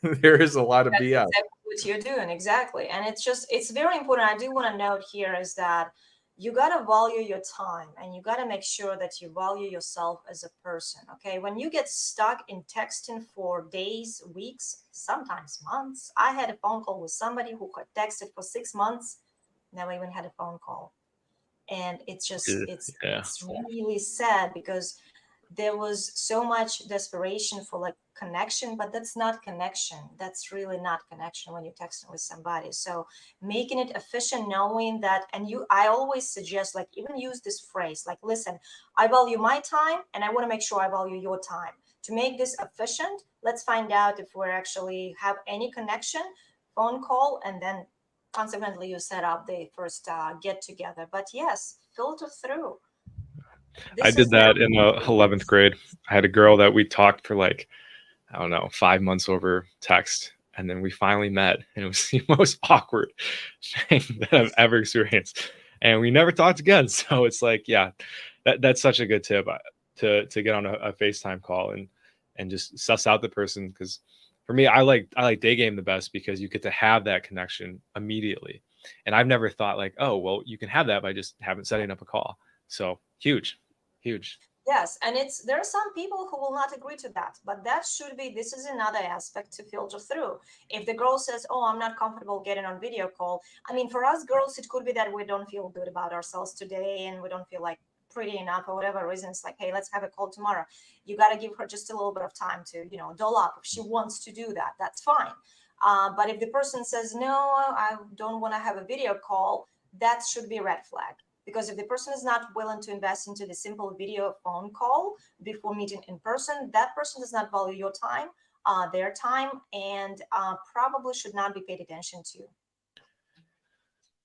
there is a lot of That's BS. exactly what you're doing, exactly. And it's very important. I do want to note here is that you got to value your time, and you got to make sure that you value yourself as a person. Okay. When you get stuck in texting for days, weeks, sometimes months. I had a phone call with somebody who had texted for 6 months, never even had a phone call. And it's Yeah. really sad, because there was so much desperation for like connection, but that's not connection. That's really not connection when you're texting with somebody. So making it efficient, knowing that, and I always suggest, like, even use this phrase, like, listen, I value my time and I want to make sure I value your time. To make this efficient, let's find out if we're actually have any connection, phone call, and then consequently you set up the first get together. But yes, filter through. I This did is not that in the 11th grade. I had a girl that we talked for like, I don't know, 5 months over text. And then we finally met, and it was the most awkward thing that I've ever experienced. And we never talked again. So it's like, yeah, that's such a good tip to get on a FaceTime call and just suss out the person. Because for me, I like day game the best, because you get to have that connection immediately. And I've never thought like, oh, well, you can have that by just setting up a call. So huge. Yes, and there are some people who will not agree to that, but this is another aspect to filter through. If the girl says, "Oh, I'm not comfortable getting on video call," I mean, for us girls, it could be that we don't feel good about ourselves today, and we don't feel like pretty enough, or whatever reason. It's like, hey, let's have a call tomorrow. You got to give her just a little bit of time to, doll up. If she wants to do that, that's fine. But if the person says, "No, I don't want to have a video call," that should be a red flag. Because if the person is not willing to invest into the simple video phone call before meeting in person, that person does not value your time, their time, and probably should not be paid attention to.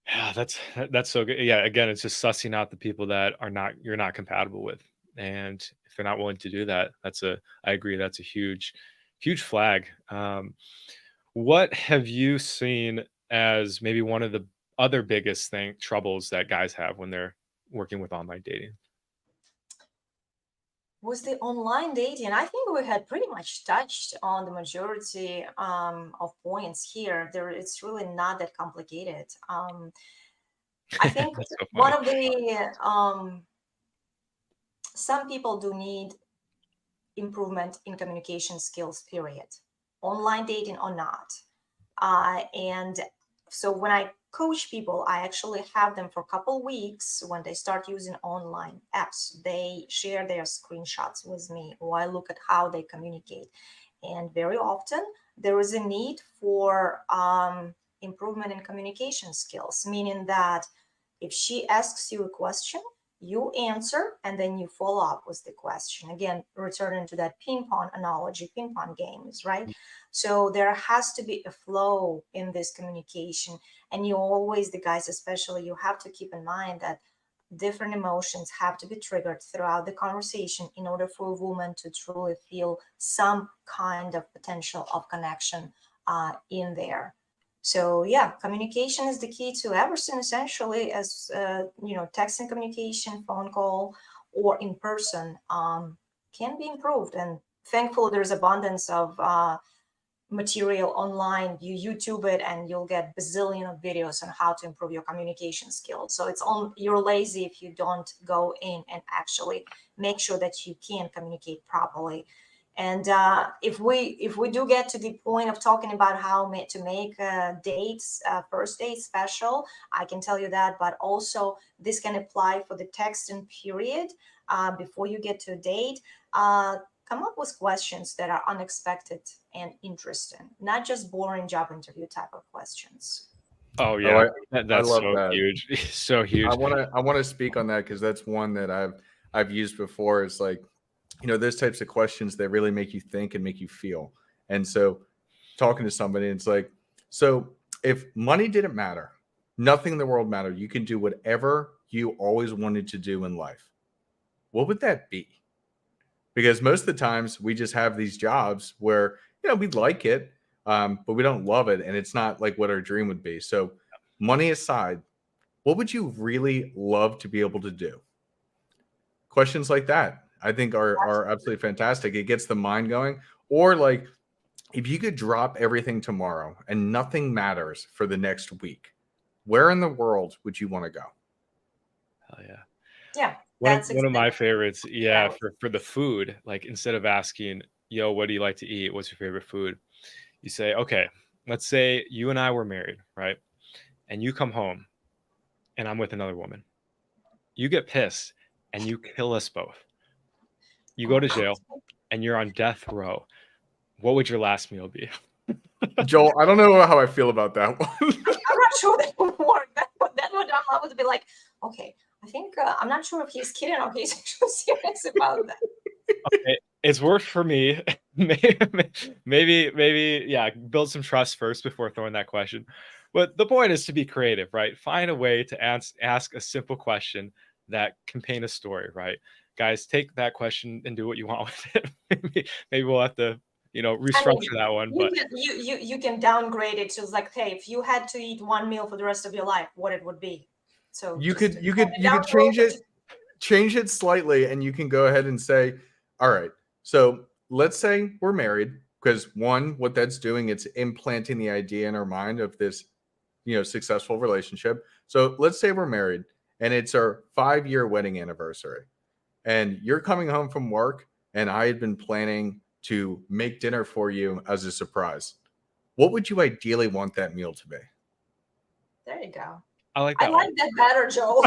Yeah, that's so good. Yeah, again, it's just sussing out the people that you're not compatible with. And if they're not willing to do that, I agree, that's a huge flag. What have you seen as maybe one of the other biggest troubles that guys have when they're working with online dating? With the online dating, I think we had pretty much touched on the majority of points here. It's really not that complicated. I think That's so one funny. of the some people do need improvement in communication skills, period, online dating or not. And so when I coach people, I actually have them for a couple weeks. When they start using online apps, they share their screenshots with me, or I look at how they communicate. And very often there is a need for improvement in communication skills, meaning that if she asks you a question, you answer, and then you follow up with the question. Again, returning to that ping pong analogy, ping pong games, right? So there has to be a flow in this communication. And you always, the guys especially, you have to keep in mind that different emotions have to be triggered throughout the conversation in order for a woman to truly feel some kind of potential of connection in there. So yeah, communication is the key to everything, essentially, as texting communication, phone call, or in person can be improved. And thankfully, there's abundance of material online. You YouTube it and you'll get bazillion of videos on how to improve your communication skills. So you're lazy if you don't go in and actually make sure that you can communicate properly. And if we do get to the point of talking about how to make first dates special, I can tell you that. But also this can apply for the texting period before you get to a date. come up with questions that are unexpected and interesting, not just boring job interview type of questions. Oh yeah, I that's love so that. huge. So huge. I want to speak on that because that's one that I've used before. It's like, those types of questions that really make you think and make you feel. And so talking to somebody, it's like, so if money didn't matter, nothing in the world mattered, you can do whatever you always wanted to do in life, what would that be? Because most of the times we just have these jobs where, we like it, but we don't love it. And it's not like what our dream would be. So money aside, what would you really love to be able to do? Questions like that, I think, are absolutely fantastic. It gets the mind going. Or like, if you could drop everything tomorrow and nothing matters for the next week, where in the world would you want to go? Oh yeah. Yeah. One of my favorites, Yeah. for the food, like instead of asking, yo, what do you like to eat? What's your favorite food? You say, okay, let's say you and I were married, right? And you come home and I'm with another woman. You get pissed and you kill us both. You go to jail and you're on death row. What would your last meal be? Joel, I don't know how I feel about that one. I'm not sure that would work. I would be like, okay, I think I'm not sure if he's kidding or he's actually serious about that. Okay, it's worked for me. maybe, yeah, build some trust first before throwing that question. But the point is to be creative, right? Find a way to ask a simple question that can paint a story, right? Guys, take that question and do what you want with it. maybe we'll have to, restructure that one. But you can downgrade it to like, hey, if you had to eat one meal for the rest of your life, what it would be. So you could change it slightly, and you can go ahead and say, all right, so let's say we're married, because one, what that's doing, it's implanting the idea in our mind of this, successful relationship. So let's say we're married and it's our 5-year wedding anniversary, and you're coming home from work and I had been planning to make dinner for you as a surprise. What would you ideally want that meal to be? There you go. I like that. I like that better, Joel.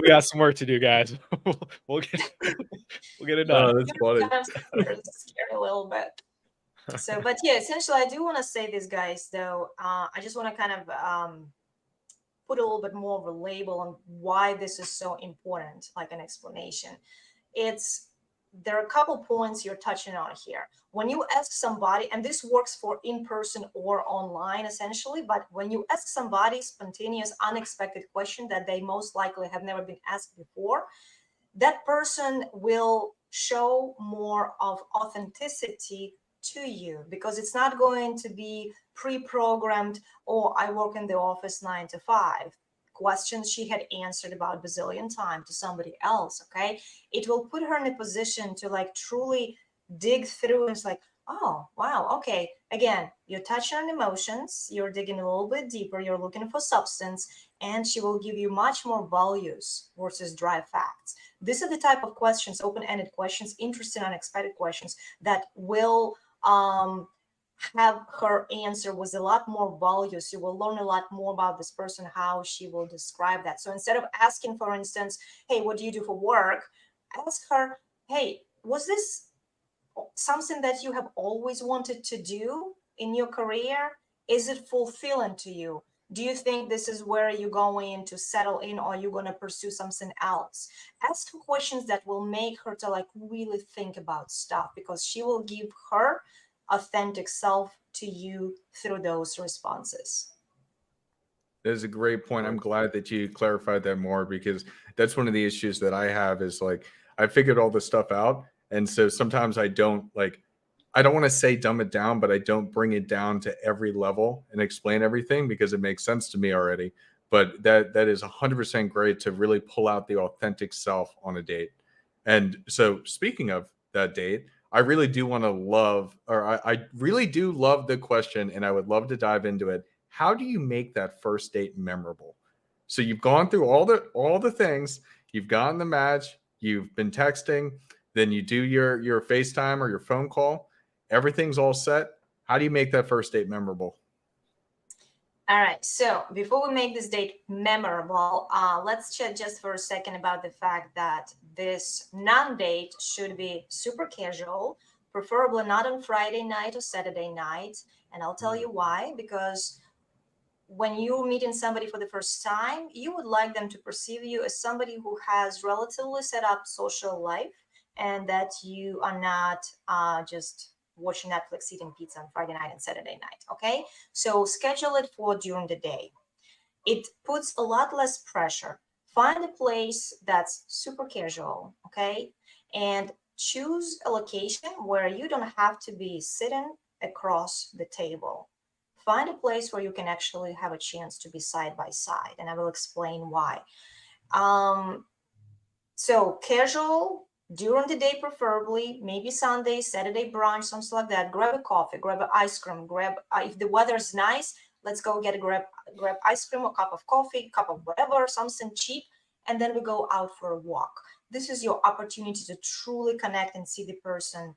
We got some work to do, guys. we'll get it done. Oh, that's funny. Kind of scared a little bit. So, but yeah, essentially, I do want to say this, guys. Though, I just want to kind of put a little bit more of a label on why this is so important, like an explanation. There are a couple points you're touching on here. When you ask somebody, and this works for in-person or online essentially, but when you ask somebody spontaneous, unexpected question that they most likely have never been asked before, that person will show more of authenticity to you, because it's not going to be pre-programmed, oh, I work in the office 9 to 5. Questions she had answered about bazillion time to somebody else. Okay, it will put her in a position to like truly dig through, and it's like, oh wow, okay, again, you're touching on emotions, you're digging a little bit deeper, you're looking for substance, and she will give you much more values versus dry facts. These are the type of questions, open-ended questions, interesting, unexpected questions, that will have her answer with a lot more values. You will learn a lot more about this person, how she will describe that. So instead of asking, for instance, hey, what do you do for work? Ask her, hey, was this something that you have always wanted to do in your career? Is it fulfilling to you? Do you think this is where you're going to settle in, or you're going to pursue something else? Ask her questions that will make her to like really think about stuff, because she will give her authentic self to you through those responses. That is a great point. I'm glad that you clarified that more, because that's one of the issues that I have is like, I figured all this stuff out. And so sometimes I don't want to say dumb it down, but I don't bring it down to every level and explain everything, because it makes sense to me already. But that is 100% great to really pull out the authentic self on a date. And so speaking of that date, I really do want to I really do love the question, and I would love to dive into it. How do you make that first date memorable? So you've gone through all the things, you've gotten the match, you've been texting, then you do your FaceTime or your phone call, everything's all set. How do you make that first date memorable? All right. So before we make this date memorable, let's chat just for a second about the fact that this non-date should be super casual, preferably not on Friday night or Saturday night. And I'll tell you why. Because when you're meeting somebody for the first time, you would like them to perceive you as somebody who has relatively set up social life, and that you are not just watching Netflix, eating pizza on Friday night and Saturday night. Okay, so schedule it for during the day. It puts a lot less pressure. Find a place that's super casual, okay, and choose a location where you don't have to be sitting across the table. Find a place where you can actually have a chance to be side by side, and I will explain why. Um, so casual during the day, preferably, maybe Sunday, Saturday brunch, something like that. Grab a coffee, grab an ice cream, grab if the weather's nice, let's go get a grab ice cream, a cup of coffee, cup of whatever, something cheap, and then we go out for a walk. This is your opportunity to truly connect and see the person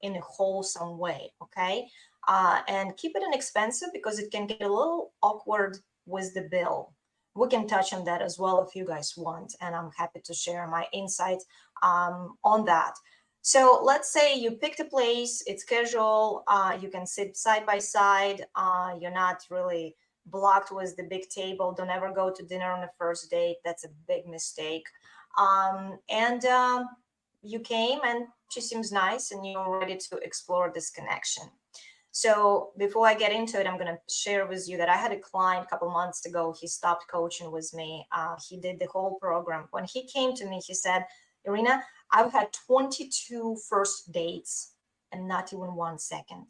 in a wholesome way, okay? And keep it inexpensive because it can get a little awkward with the bill. We can touch on that as well if you guys want, and I'm happy to share my insights on that. So let's say you picked a place, it's casual, you can sit side by side, you're not really blocked with the big table. Don't ever go to dinner on the first date. That's a big mistake. And you came and she seems nice and you're ready to explore this connection. So before I get into it, I'm going to share with you that I had a client a couple months ago. He stopped coaching with me. He did the whole program. When he came to me, he said, Irena, I've had 22 first dates and not even 1 second.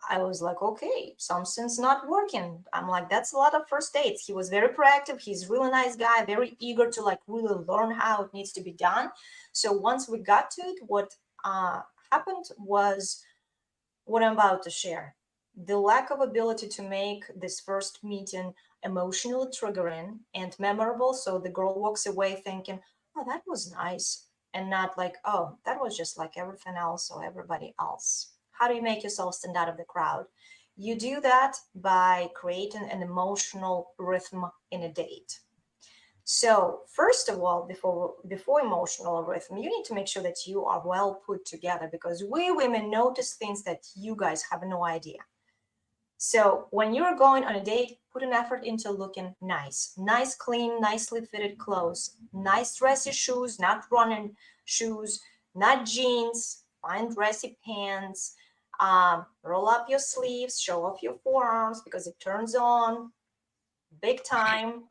I was like, okay, something's not working. I'm like, that's a lot of first dates. He was very proactive. He's a really nice guy, very eager to like really learn how it needs to be done. So once we got to it, what happened was what I'm about to share. The lack of ability to make this first meeting emotionally triggering and memorable. So the girl walks away thinking, oh, that was nice. And not like, oh, that was just like everything else or everybody else. How do you make yourself stand out of the crowd? You do that by creating an emotional rhythm in a date. So first of all, before emotional rhythm, you need to make sure that you are well put together, because we women notice things that you guys have no idea. So when you're going on a date, put an effort into looking nice, clean, nicely fitted clothes, nice dressy shoes, not running shoes, not jeans, fine dressy pants. Roll up your sleeves, show off your forearms because it turns on big time.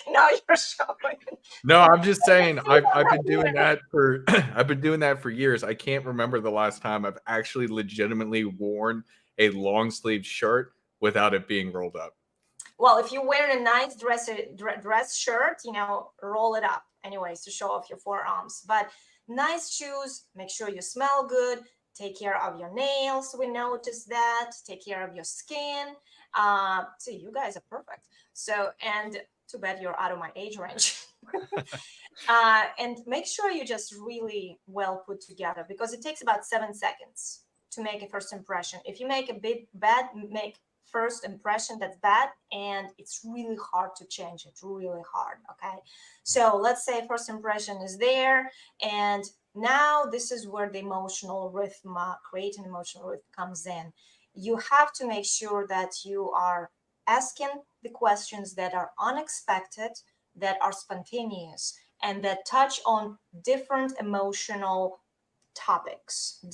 Now you're showing. No, I'm just saying I've been doing that for I've been doing that for years. I can't remember the last time I've actually legitimately worn a long sleeve shirt without it being rolled up. Well, if you're wearing a nice dress shirt, roll it up anyways to show off your forearms. But nice shoes, make sure you smell good. Take care of your nails. We notice that. Take care of your skin. So you guys are perfect. So, and too bad you're out of my age range. And make sure you just really well put together, because it takes about 7 seconds to make a first impression. If you make a make first impression that's bad, and it's really hard to change it, really hard. Okay, so let's say first impression is there, and now this is where the emotional rhythm, creating emotional rhythm comes in. You have to make sure that you are asking the questions that are unexpected, that are spontaneous, and that touch on different emotional topics,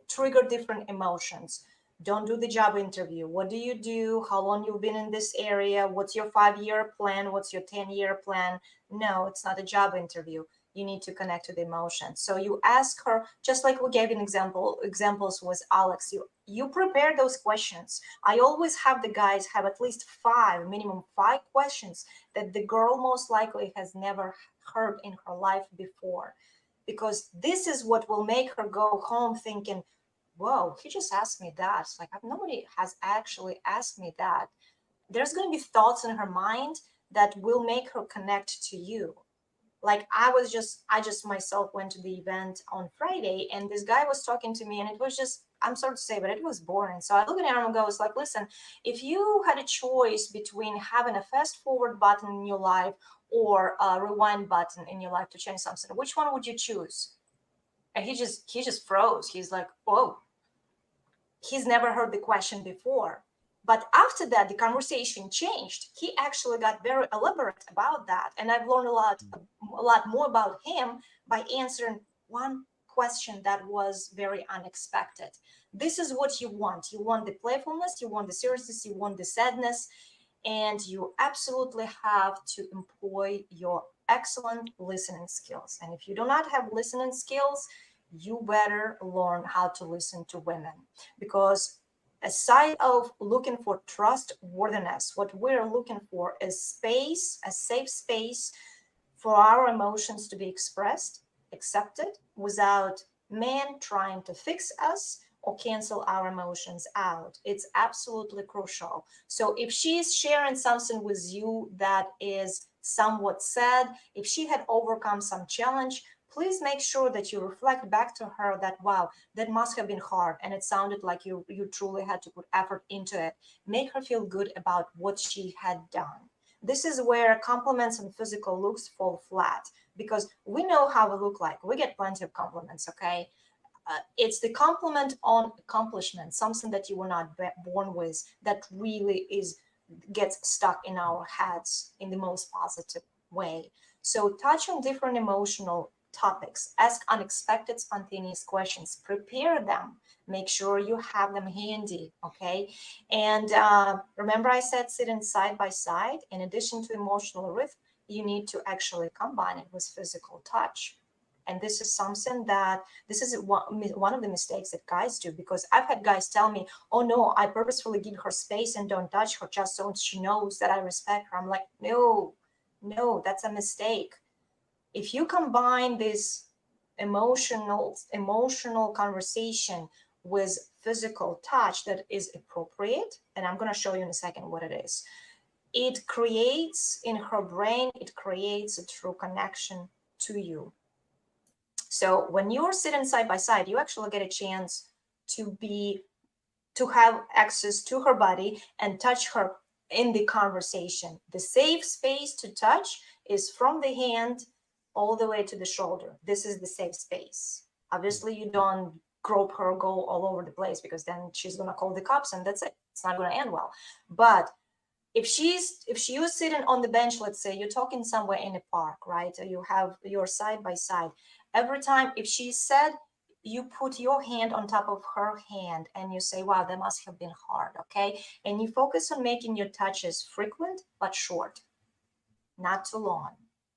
trigger different emotions. Don't do the job interview. What do you do? How long you've been in this area? What's your 5-year plan? What's your 10-year plan? No, it's not a job interview. You need to connect to the emotions. So you ask her, just like we gave an examples with Alex, you prepare those questions. I always have the guys have at least minimum five questions that the girl most likely has never heard in her life before, because this is what will make her go home thinking, whoa, he just asked me that. Like, nobody has actually asked me that. There's going to be thoughts in her mind that will make her connect to you. Like I just myself went to the event on Friday, and this guy was talking to me, and it was just, I'm sorry to say, but it was boring. So I look at him and goes like, listen, if you had a choice between having a fast forward button in your life or a rewind button in your life to change something, which one would you choose? And he just froze. He's like, oh, he's never heard the question before. But after that, the conversation changed. He actually got very elaborate about that. And I've learned a lot more about him by answering one question that was very unexpected. This is what you want. You want the playfulness, you want the seriousness, you want the sadness, and you absolutely have to employ your excellent listening skills. And if you do not have listening skills, you better learn how to listen to women, because aside of looking for trustworthiness, what we're looking for is space, a safe space for our emotions to be expressed, accepted, without men trying to fix us or cancel our emotions out. It's absolutely crucial. So if she's sharing something with you that is somewhat sad, if she had overcome some challenge, please make sure that you reflect back to her that, wow, that must have been hard. And it sounded like you truly had to put effort into it. Make her feel good about what she had done. This is where compliments and physical looks fall flat, because we know how we look like. We get plenty of compliments, okay? It's the compliment on accomplishment, something that you were not born with, that really gets stuck in our heads in the most positive way. So touch on different emotional topics, ask unexpected, spontaneous questions, prepare them, make sure you have them handy, okay? And remember I said sitting side by side. In addition to emotional rhythm, you need to actually combine it with physical touch. And this is something that, this is one of the mistakes that guys do, because I've had guys tell me, oh no, I purposefully give her space and don't touch her just so she knows that I respect her. I'm like, no, that's a mistake. If you combine this emotional conversation with physical touch that is appropriate, and I'm going to show you in a second what it is, it creates in her brain, it creates a true connection to you. So when you're sitting side by side, you actually get a chance to have access to her body and touch her in the conversation. The safe space to touch is from the hand all the way to the shoulder. This is the safe space. Obviously, you don't grope her, go all over the place, because then she's gonna call the cops and that's it. It's not gonna end well. But if she was sitting on the bench, let's say you're talking somewhere in a park, right? You have your side by side. Every time, if she said, you put your hand on top of her hand and you say, wow, that must have been hard, okay? And you focus on making your touches frequent but short, not too long,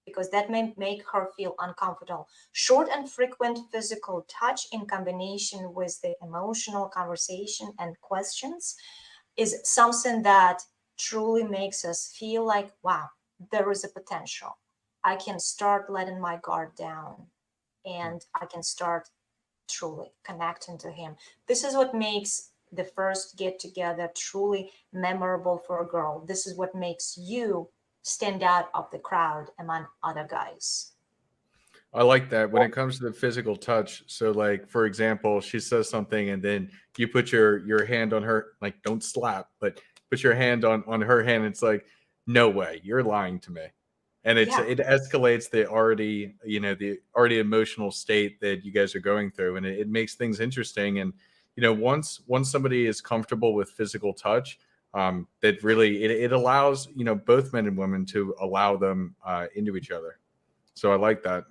because that may make her feel uncomfortable. Short and frequent physical touch in combination with the emotional conversation and questions is something that truly makes us feel like, wow, there is a potential. I can start letting my guard down and I can start truly connecting to him. This is what makes the first get together truly memorable for a girl. This is what makes you stand out of the crowd among other guys. I like that when it comes to the physical touch. So like, for example, she says something and then you put your hand on her, like don't slap, but put your hand on her hand. It's like, no way, you're lying to me. And it escalates the already emotional state that you guys are going through. And it makes things interesting. And, once somebody is comfortable with physical touch, that really, it allows, both men and women to allow them into each other. So I like that.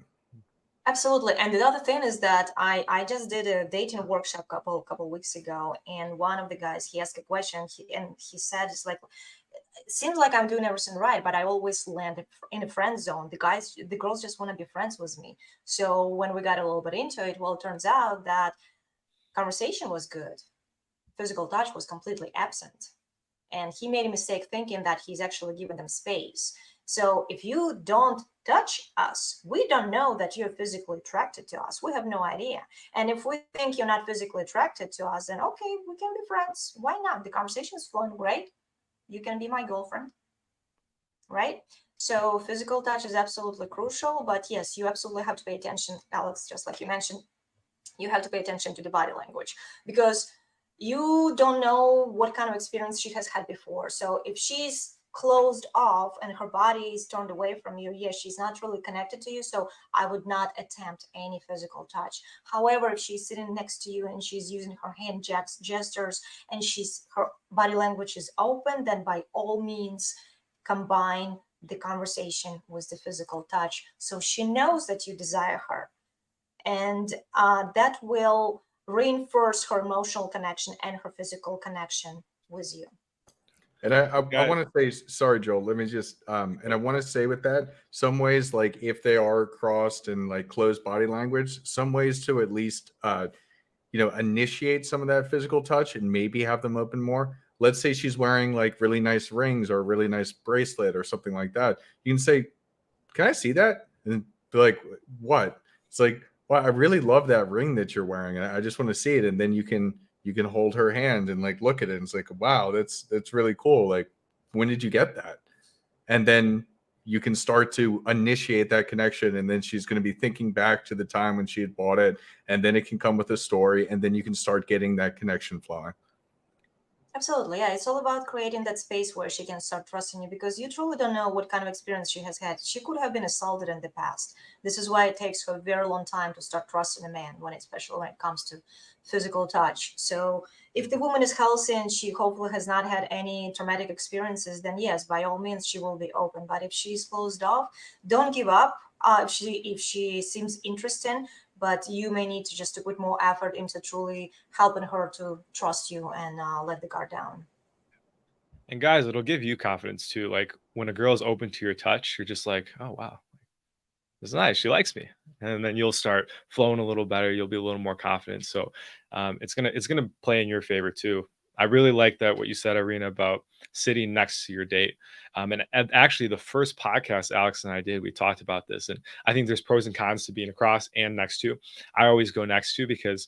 Absolutely. And the other thing is that I just did a dating workshop a couple weeks ago, and one of the guys, he asked a question, he said, it's like, it seems like I'm doing everything right, but I always land in a friend zone. The girls just want to be friends with me. So when we got a little bit into it, well, it turns out that conversation was good. Physical touch was completely absent. And he made a mistake thinking that he's actually giving them space. So if you don't touch us, we don't know that you're physically attracted to us. We have no idea. And if we think you're not physically attracted to us, then okay, we can be friends. Why not? The conversation is flowing great. You can be my girlfriend, right? So physical touch is absolutely crucial, but yes, you absolutely have to pay attention, Alex, just like you mentioned, you have to pay attention to the body language, because you don't know what kind of experience she has had before. So if she's closed off and her body is turned away from you, yes, she's not really connected to you. So I would not attempt any physical touch. However, if she's sitting next to you and she's using her hand gestures and her body language is open, then by all means combine the conversation with the physical touch, so she knows that you desire her, and that will reinforce her emotional connection and her physical connection with you. And I Got it. want to say, sorry, Joel, let me just, and I want to say with that, some ways, like if they are crossed and like closed body language, some ways to at least, initiate some of that physical touch and maybe have them open more. Let's say she's wearing like really nice rings or a really nice bracelet or something like that. You can say, can I see that? And be like, what? It's like, well, I really love that ring that you're wearing. I just want to see it. And then you can hold her hand and like look at it. And it's like, wow, that's really cool. Like, when did you get that? And then you can start to initiate that connection. And then she's going to be thinking back to the time when she had bought it. And then it can come with a story. And then you can start getting that connection flowing. Absolutely. Yeah. It's all about creating that space where she can start trusting you, because you truly don't know what kind of experience she has had. She could have been assaulted in the past. This is why it takes her a very long time to start trusting a man, especially when it comes to physical touch. So if the woman is healthy and she hopefully has not had any traumatic experiences, then yes, by all means, she will be open. But if she's closed off, don't give up. If she seems interesting, but you may need to just to put more effort into truly helping her to trust you and let the guard down. And guys, it'll give you confidence too. Like when a girl's open to your touch, you're just like, oh wow, it's nice. She likes me, and then you'll start flowing a little better. You'll be a little more confident. So it's gonna play in your favor too. I really like that what you said, Irina, about sitting next to your date. And actually, the first podcast Alex and I did, we talked about this, and I think there's pros and cons to being across and next to. I always go next to because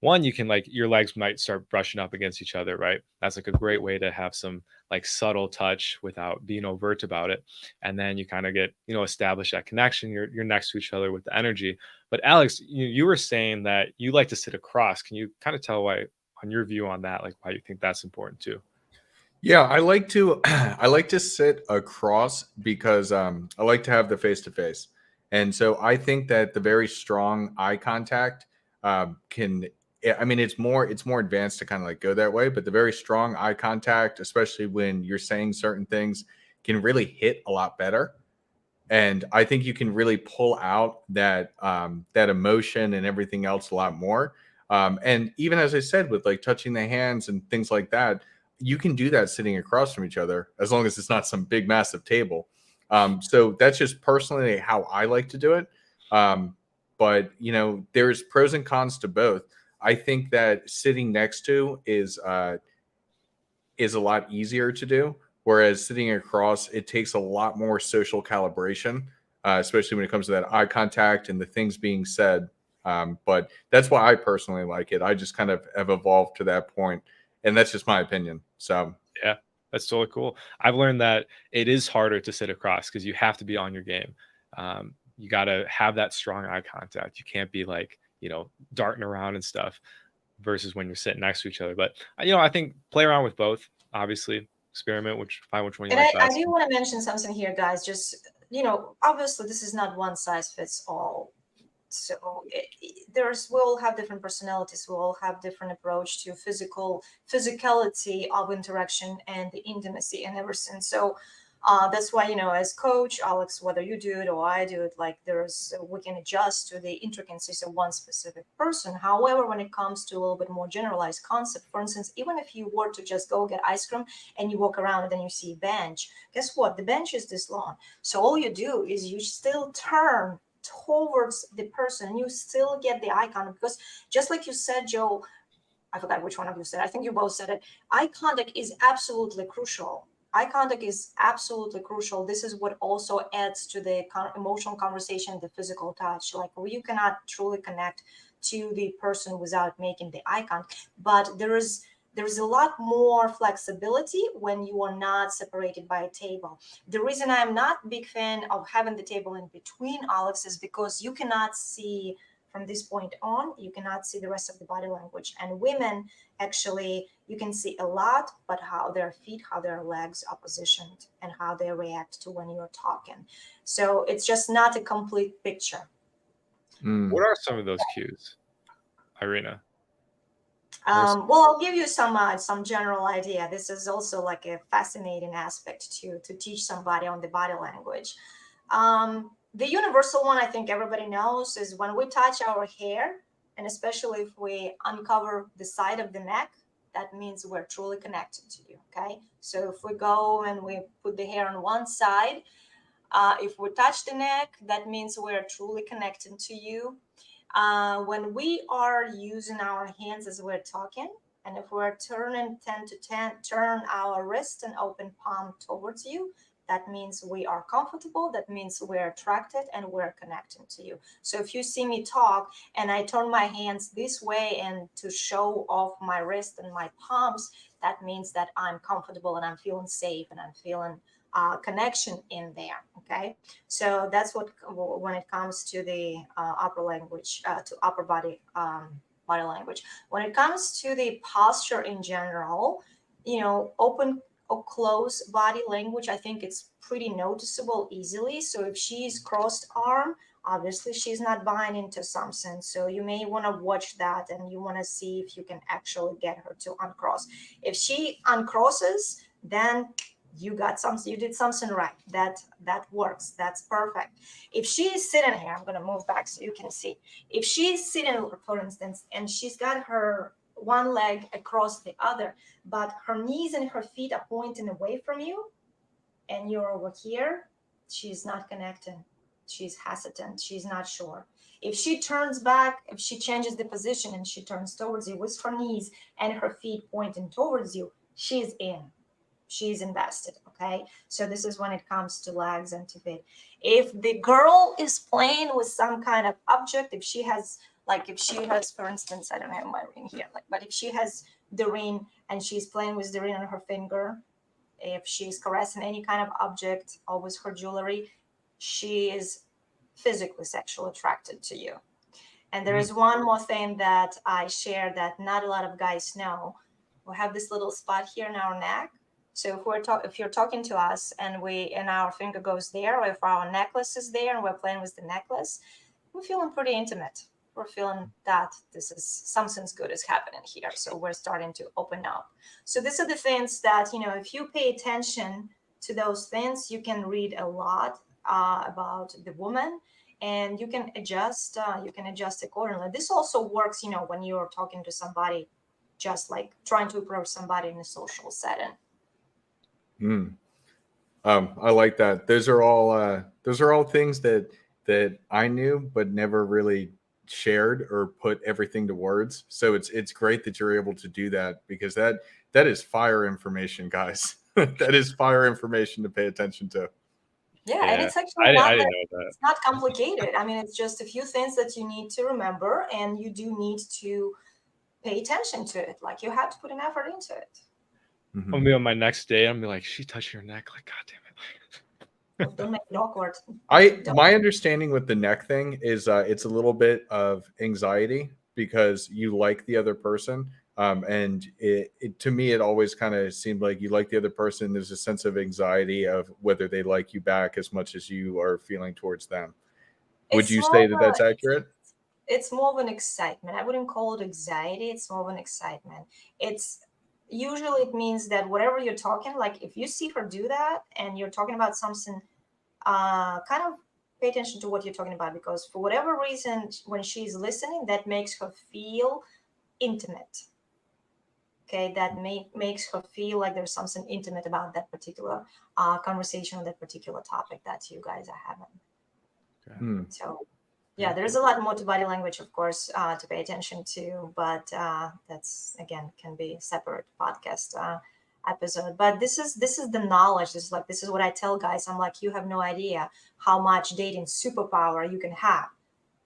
one, you can like your legs might start brushing up against each other, right? That's like a great way to have some like subtle touch without being overt about it, and then you kind of get establish that connection. You're next to each other with the energy. But Alex, you were saying that you like to sit across. Can you kind of tell why, on your view on that, like why you think that's important too? Yeah, I like to I like to sit across because I like to have the face to face, and so I think that the very strong eye contact can. I mean, it's more advanced to kind of like go that way, but the very strong eye contact, especially when you're saying certain things, can really hit a lot better. And I think you can really pull out that emotion and everything else a lot more. And even as I said, with like touching the hands and things like that, you can do that sitting across from each other as long as it's not some big massive table. So that's just personally how I like to do it. But there's pros and cons to both. I think that sitting next to is a lot easier to do. Whereas sitting across, it takes a lot more social calibration, especially when it comes to that eye contact and the things being said. But that's why I personally like it. I just kind of have evolved to that point, and that's just my opinion. So Yeah, that's totally cool. I've learned that it is harder to sit across because you have to be on your game. You got to have that strong eye contact. You can't be like, darting around and stuff versus when you're sitting next to each other. But, I think play around with both, obviously, experiment, find which one you And like I best. do want to mention something here, guys. Just, obviously, this is not one size fits all. So we all have different personalities. We all have different approach to physicality of interaction and the intimacy and everything. So that's why, as coach Alex, whether you do it or I do it, like we can adjust to the intricacies of one specific person. However, when it comes to a little bit more generalized concept, for instance, even if you were to just go get ice cream and you walk around and then you see a bench, guess what? The bench is this long. So all you do is you still turn towards the person, you still get the eye contact, because just like you said, Joe, I forgot which one of you said, I think you both said it, eye contact is absolutely crucial. Eye contact is absolutely crucial. This is what also adds to the emotional conversation, the physical touch. Like, you cannot truly connect to the person without making the eye contact. But there is there's a lot more flexibility when you are not separated by a table. The reason I'm not a big fan of having the table in between Alex is because you cannot see from this point on, you cannot see the rest of the body language. And women, actually, you can see a lot, but how their feet, how their legs are positioned, and how they react to when you're talking. So it's just not a complete picture. What are some of those cues, Irena? Well, I'll give you some general idea. This is also like a fascinating aspect to teach somebody on the body language. The universal one, I think everybody knows, is when we touch our hair, and especially if we uncover the side of the neck, that means we're truly connected to you. Okay, so if we go and we put the hair on one side, if we touch the neck, that means we're truly connected to you. When we are using our hands as we're talking, and if we're turning 10 to 10, turn our wrist and open palm towards you, that means we are comfortable. That means we're attracted and we're connecting to you. So if you see me talk and I turn my hands this way and to show off my wrist and my palms, that means that I'm comfortable and I'm feeling safe and I'm feeling connection in there. Okay, so that's what when it comes to the upper language, to upper body body language. When it comes to the posture in general, open or close body language, I think it's pretty noticeable easily. So if she's crossed arm, obviously she's not buying into something. So you may want to watch that and you want to see if you can actually get her to uncross. If she uncrosses, then you did something right. That works. That's perfect. If she is sitting here, I'm going to move back so you can see. If she's sitting, for instance, and she's got her one leg across the other, but her knees and her feet are pointing away from you, and you're over here, she's not connecting. She's hesitant. She's not sure. If she turns back, if she changes the position and she turns towards you with her knees and her feet pointing towards you, she's in. She's invested. Okay, so this is when it comes to legs and to feet. If the girl is playing with some kind of object, if she has, for instance, I don't have my ring here, but if she has the ring and she's playing with the ring on her finger, if she's caressing any kind of object or with her jewelry, she is physically sexually attracted to you. And there is one more thing that I share that not a lot of guys know. We have this little spot here in our neck. So if you're talking to us and our finger goes there, or if our necklace is there and we're playing with the necklace, we're feeling pretty intimate. We're feeling that this is something's good is happening here. So we're starting to open up. So these are the things that, if you pay attention to those things, you can read a lot about the woman, and you can adjust accordingly. This also works, when you're talking to somebody, just like trying to approach somebody in a social setting. I like that. Those are all things that I knew but never really shared or put everything to words. So it's great that you're able to do that, because that is fire information, guys. That is fire information to pay attention to. Yeah, and it's actually it's not complicated. I mean, it's just a few things that you need to remember, and you do need to pay attention to it. Like, you have to put an effort into it. Mm-hmm. I'll be on my next day. I'm be like, she touched your neck. Like, God damn it. Well, don't make it awkward. My understanding with the neck thing is it's a little bit of anxiety because you like the other person. And it to me, it always kind of seemed like you like the other person. There's a sense of anxiety of whether they like you back as much as you are feeling towards them. Would you say that that's accurate? It's more of an excitement. I wouldn't call it anxiety. It's more of an excitement. Usually it means that whatever you're talking, like if you see her do that and you're talking about something, kind of pay attention to what you're talking about, because for whatever reason, when she's listening, that makes her feel intimate. Okay, that makes her feel like there's something intimate about that particular conversation or that particular topic that you guys are having. So, yeah, there's a lot more to body language, of course, to pay attention to, but that's, again, can be a separate podcast episode. But this is the knowledge. This is what I tell guys. I'm like, you have no idea how much dating superpower you can have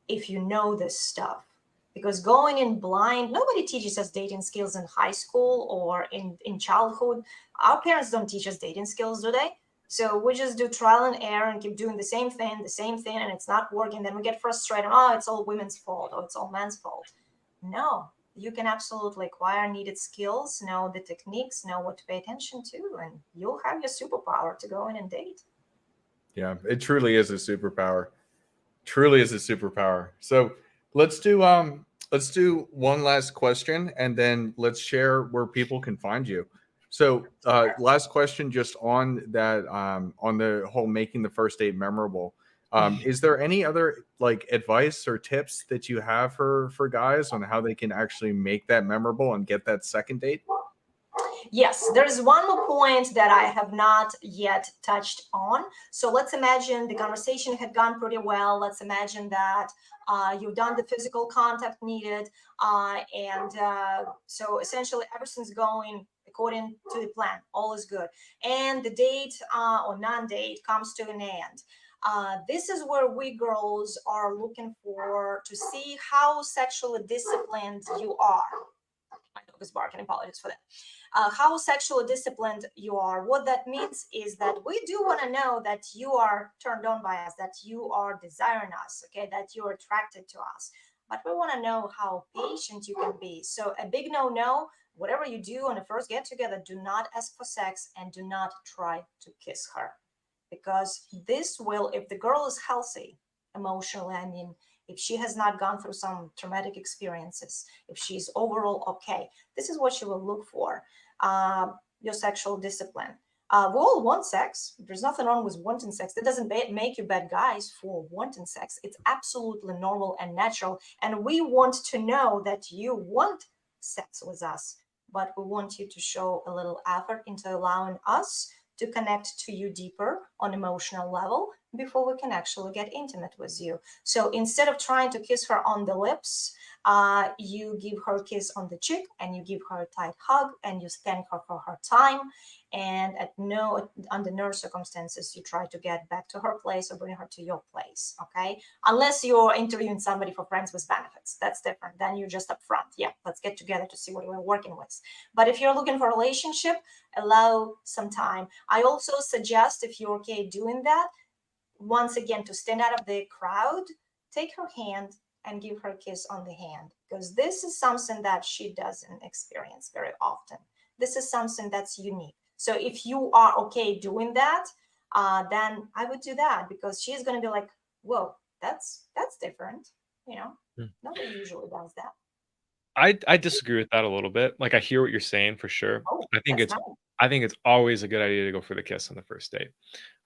if you know this stuff. Because going in blind, nobody teaches us dating skills in high school or in childhood. Our parents don't teach us dating skills, do they? So we just do trial and error and keep doing the same thing, and it's not working. Then we get frustrated. Oh, it's all women's fault, or it's all men's fault. No, you can absolutely acquire needed skills, know the techniques, know what to pay attention to, and you'll have your superpower to go in and date. Yeah, it truly is a superpower. Truly is a superpower. So let's do one last question, and then let's share where people can find you. So last question, just on that, on the whole making the first date memorable. Is there any other like advice or tips that you have for guys on how they can actually make that memorable and get that second date? Yes, there's one more point that I have not yet touched on. So let's imagine the conversation had gone pretty well. Let's imagine that you've done the physical contact needed. So essentially everything's going according to the plan. All is good. And the date or non-date comes to an end. This is where we girls are looking for to see how sexually disciplined you are. My dog is barking. Apologies for that. How sexually disciplined you are. What that means is that we do want to know that you are turned on by us, that you are desiring us, okay, that you're attracted to us. But we want to know how patient you can be. So a big no, whatever you do on the first get together, do not ask for sex and do not try to kiss her. Because this will, if the girl is healthy emotionally, I mean, if she has not gone through some traumatic experiences, if she's overall okay, this is what she will look for. Your sexual discipline. We all want sex. There's nothing wrong with wanting sex. That doesn't make you bad guys for wanting sex. It's absolutely normal and natural. And we want to know that you want sex with us, but we want you to show a little effort into allowing us to connect to you deeper on emotional level before we can actually get intimate with you. So instead of trying to kiss her on the lips, you give her a kiss on the cheek and you give her a tight hug and you thank her for her time. And under no circumstances you try to get back to her place or bring her to your place, okay? Unless you're interviewing somebody for friends with benefits, that's different. Then you're just upfront. Yeah, let's get together to see what we're working with. But if you're looking for a relationship, allow some time. I also suggest, if you're okay doing that, once again, to stand out of the crowd, take her hand and give her a kiss on the hand, because this is something that she doesn't experience very often. This is something that's unique. So if you are okay doing that, then I would do that, because she's going to be like, whoa, that's different. You know, nobody usually does that. I disagree with that a little bit. Like, I hear what you're saying for sure. Oh, I think that's it's nice. I think it's always a good idea to go for the kiss on the first date,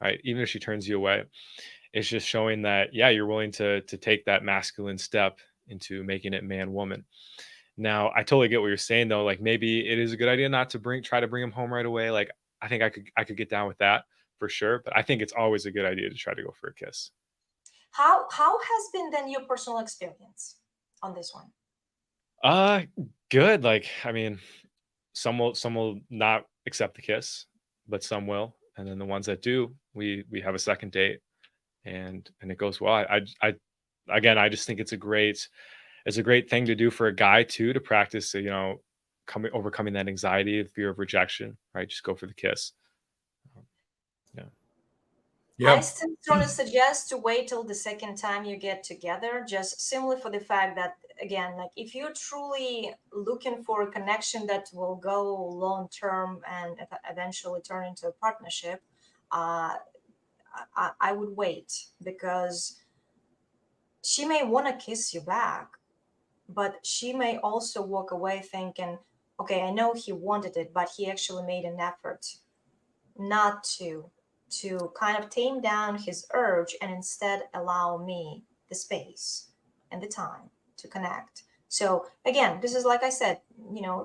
right? Even if she turns you away, it's just showing that, yeah, you're willing to take that masculine step into making it man woman. Now, I totally get what you're saying though. Like, maybe it is a good idea not to try to bring him home right away. Like, I think I could get down with that for sure. But I think it's always a good idea to try to go for a kiss. How has been then your personal experience on this one? Uh, Good. Like, I mean, some will not accept the kiss, but some will. And then the ones that do, we have a second date, and it goes well. I again, I just think it's a great thing to do for a guy too, to practice, overcoming that anxiety, fear of rejection, right? Just go for the kiss. Yeah. I Yeah. still strongly suggest to wait till the second time you get together, just simply for the fact that, again, like if you're truly looking for a connection that will go long term and eventually turn into a partnership, uh, I would wait, because she may want to kiss you back, but she may also walk away thinking, okay, I know he wanted it, but he actually made an effort not to kind of tame down his urge and instead allow me the space and the time to connect. So again, this is, like I said,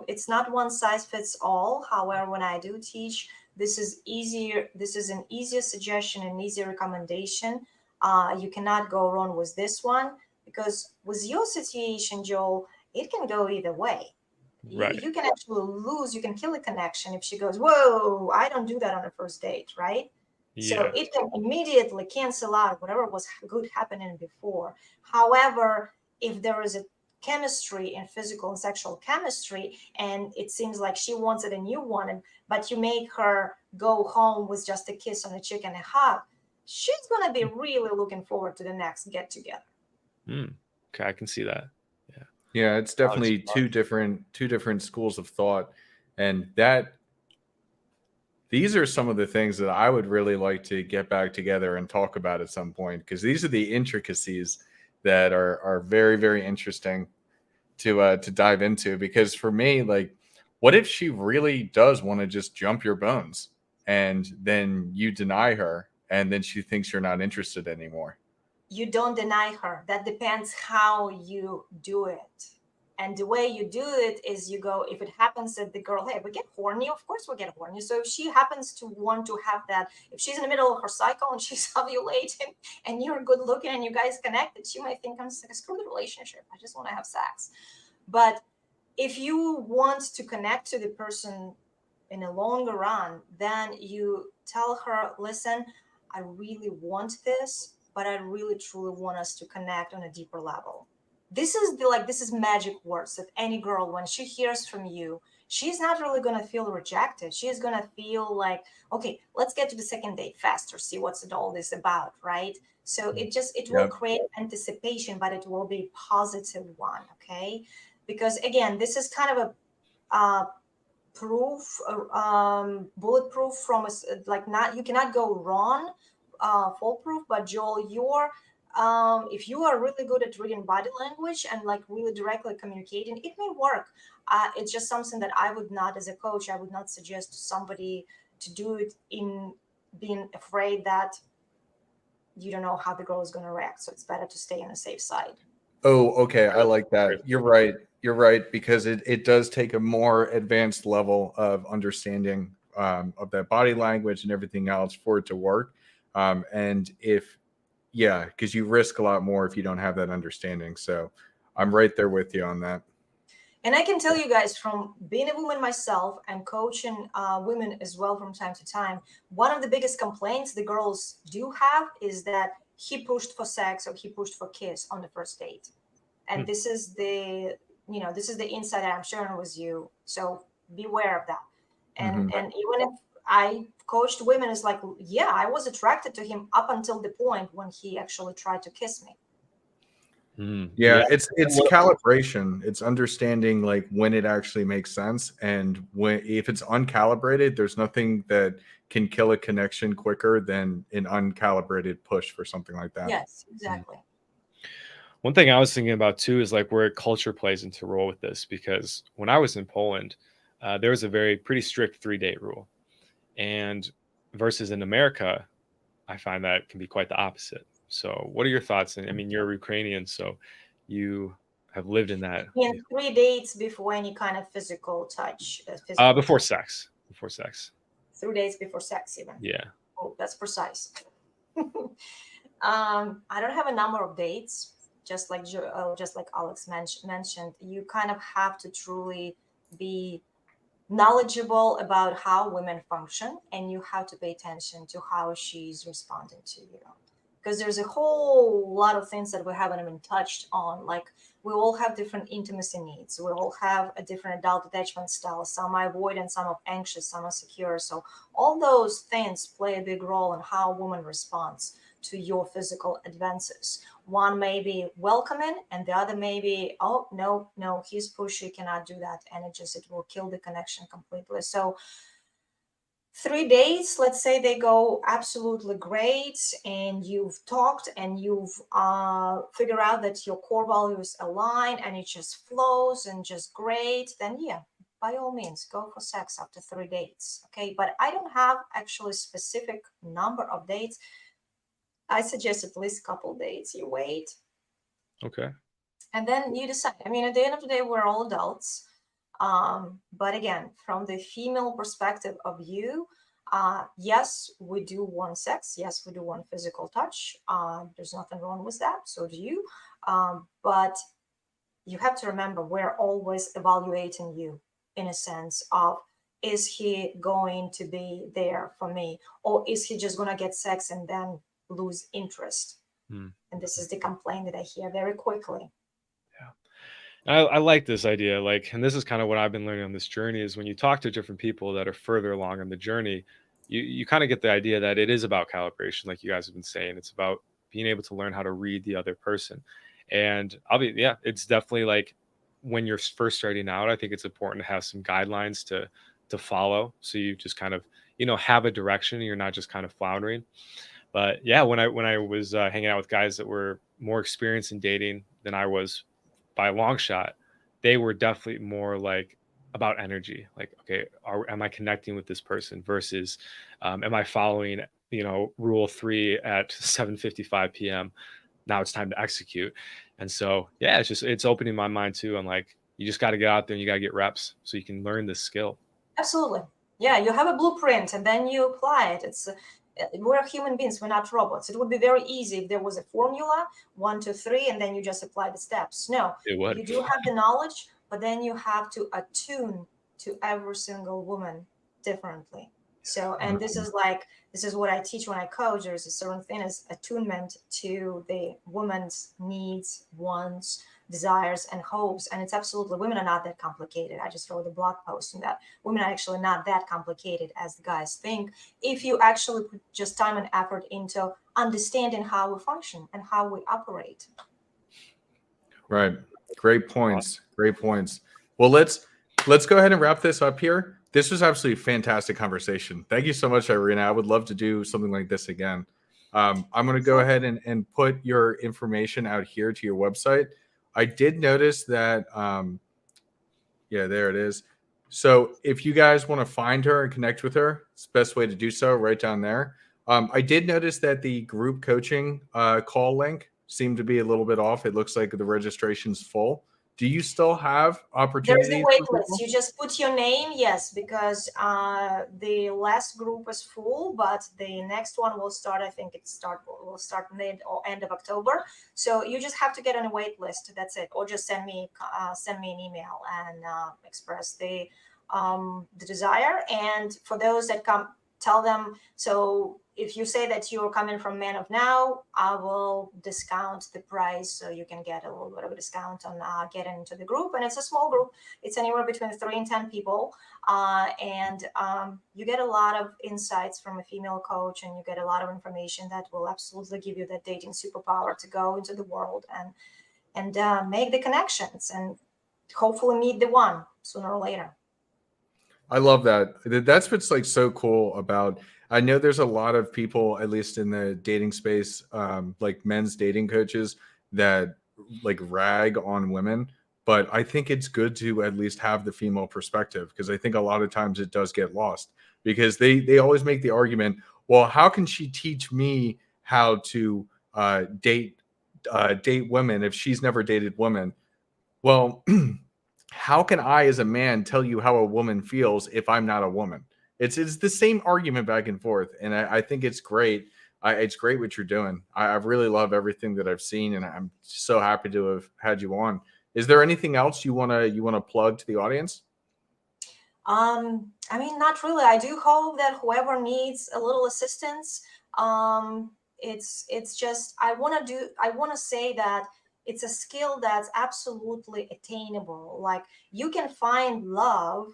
it's not one size fits all. However, when I do teach, this is an easier suggestion and easier recommendation. You cannot go wrong with this one, because with your situation, Joel, it can go either way. Right. You can actually lose, you can kill a connection if she goes, whoa, I don't do that on a first date, right? So Yeah. it can immediately cancel out whatever was good happening before. However, if there is a chemistry and physical and sexual chemistry, and it seems like she wants it and you want it, but you make her go home with just a kiss on the cheek and a hug, she's going to be really looking forward to the next get together. Okay, I can see that. Yeah, it's definitely two different schools of thought, and these are some of the things that I would really like to get back together and talk about at some point, because these are the intricacies that are very, very interesting to dive into. Because for me, like, what if she really does want to just jump your bones and then you deny her and then she thinks you're not interested anymore? You don't deny her. That depends how you do it. And the way you do it is you go, if it happens that the girl, hey, we get horny, of course we get horny. So if she happens to want to have that, if she's in the middle of her cycle and she's ovulating and you're good looking and you guys connected, she might think, I'm just like, screw the relationship, I just want to have sex. But if you want to connect to the person in a longer run, then you tell her, listen, I really want this, but I really truly want us to connect on a deeper level. This is magic words that any girl, when she hears from you, she's not really going to feel rejected. She's going to feel like, okay, let's get to the second date faster, see what's it all this about, right? So it will create anticipation, but it will be a positive one, okay? Because again, this is kind of a proof, bulletproof from you cannot go wrong, foolproof. But Joel, if you are really good at reading body language and like really directly communicating, it may work. It's just something that I would not, as a coach, I would not suggest to somebody to do it in being afraid that you don't know how the girl is going to react. So it's better to stay on the safe side. Oh, okay. I like that. You're right. You're right, because it does take a more advanced level of understanding of that body language and everything else for it to work. And because you risk a lot more if you don't have that understanding. So I'm right there with you on that. And I can tell you guys, from being a woman myself and coaching women as well from time to time, one of the biggest complaints the girls do have is that he pushed for sex or he pushed for kiss on the first date. And this is the insight that I'm sharing with you. So beware of that. And even if I coached women, it's like, yeah, I was attracted to him up until the point when he actually tried to kiss me. It's calibration. It's understanding like when it actually makes sense, and if it's uncalibrated, there's nothing that can kill a connection quicker than an uncalibrated push for something like that. Yes, exactly. One thing I was thinking about too is like where culture plays into role with this, because when I was in Poland, there was a pretty strict 3-date rule, and versus in America, I find that can be quite the opposite. So what are your thoughts? And I mean, you're Ukrainian, so you have lived in that. 3 dates before any kind of physical touch. Before sex. 3 days before sex, even. Yeah. Oh, that's precise. I don't have a number of dates. Just like Alex mentioned, you kind of have to truly be knowledgeable about how women function, and you have to pay attention to how she's responding to you. Because there's a whole lot of things that we haven't even touched on. Like, we all have different intimacy needs. We all have a different adult attachment style. Some are avoidant, some are anxious, some are secure. So all those things play a big role in how a woman responds to your physical advances. One may be welcoming, and the other may be, oh, no, he's pushy, cannot do that. And it will kill the connection completely. So 3 days, let's say they go absolutely great, and you've talked and you've figured out that your core values align and it just flows and just great, then yeah, by all means, go for sex after 3 dates. Okay. But I don't have actually specific number of dates. I suggest at least a couple dates. You wait. Okay. And then you decide. I mean, at the end of the day, we're all adults. But again, from the female perspective of you, yes, we do want sex. Yes, we do want physical touch. There's nothing wrong with that. So do you. But you have to remember, we're always evaluating you in a sense of, is he going to be there for me? Or is he just going to get sex and then lose interest? And this is the complaint that I hear very quickly. I like this idea. Like, and this is kind of what I've been learning on this journey is when you talk to different people that are further along in the journey, you kind of get the idea that it is about calibration, like you guys have been saying. It's about being able to learn how to read the other person. And yeah, it's definitely like when you're first starting out, I think it's important to have some guidelines to follow. So you just kind of, have a direction. You're not just kind of floundering. But yeah, when I was hanging out with guys that were more experienced in dating than I was by a long shot, they were definitely more like about energy. Like, okay, am I connecting with this person versus am I following, rule 3 at 7:55 p.m. Now it's time to execute. And so, yeah, it's opening my mind too. I'm like, you just got to get out there and you got to get reps so you can learn this skill. Absolutely. Yeah, you have a blueprint and then you apply it. We're human beings, we're not robots. It would be very easy if there was a formula, 1, 2, 3, and then you just apply the steps. No, It would. you do have the knowledge, but then you have to attune to every single woman differently. So, and this is what I teach when I coach. There's a certain thing as attunement to the woman's needs, wants, desires, and hopes. And it's absolutely, women are not that complicated. I just wrote a blog post on that. Women are actually not that complicated as the guys think, if you actually put just time and effort into understanding how we function and how we operate. Right. Great points. Great points. Well, let's go ahead and wrap this up here. This was absolutely a fantastic conversation. Thank you so much, Irena. I would love to do something like this again. I'm going to go ahead and put your information out here to your website. I did notice that, yeah, there it is. So if you guys want to find her and connect with her, it's the best way to do so right down there. I did notice that the group coaching call link seemed to be a little bit off. It looks like the registration's full. Do you still have There's opportunities? a wait list. You just put your name, yes, because the last group was full, but the next one will start. I think will start mid or end of October. So you just have to get on a wait list. That's it, or just send me an email and express the desire. And for those that come, tell them. So if you say that you're coming from Man of Now, I will discount the price so you can get a little bit of a discount on getting into the group. And it's a small group. It's anywhere between 3 and 10 people. And you get a lot of insights from a female coach, and you get a lot of information that will absolutely give you that dating superpower to go into the world and make the connections and hopefully meet the one sooner or later. I love that. That's what's like so cool about. I know there's a lot of people, at least in the dating space, like men's dating coaches that like rag on women, but I think it's good to at least have the female perspective, because I think a lot of times it does get lost, because they always make the argument, well, how can she teach me how to date women if she's never dated women? Well, how can I, as a man, tell you how a woman feels if I'm not a woman? It's the same argument back and forth, and I think it's great. It's great what you're doing. I really love everything that I've seen, and I'm so happy to have had you on. Is there anything else you wanna plug to the audience? I mean, not really. I do hope that whoever needs a little assistance, it's just I want to say that it's a skill that's absolutely attainable. Like, you can find love,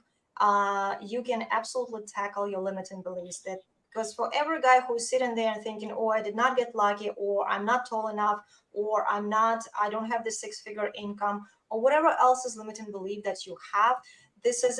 you can absolutely tackle your limiting beliefs. That because for every guy who's sitting there and thinking, oh, I did not get lucky, or I'm not tall enough, or I don't have the 6-figure income, or whatever else is limiting belief that you have,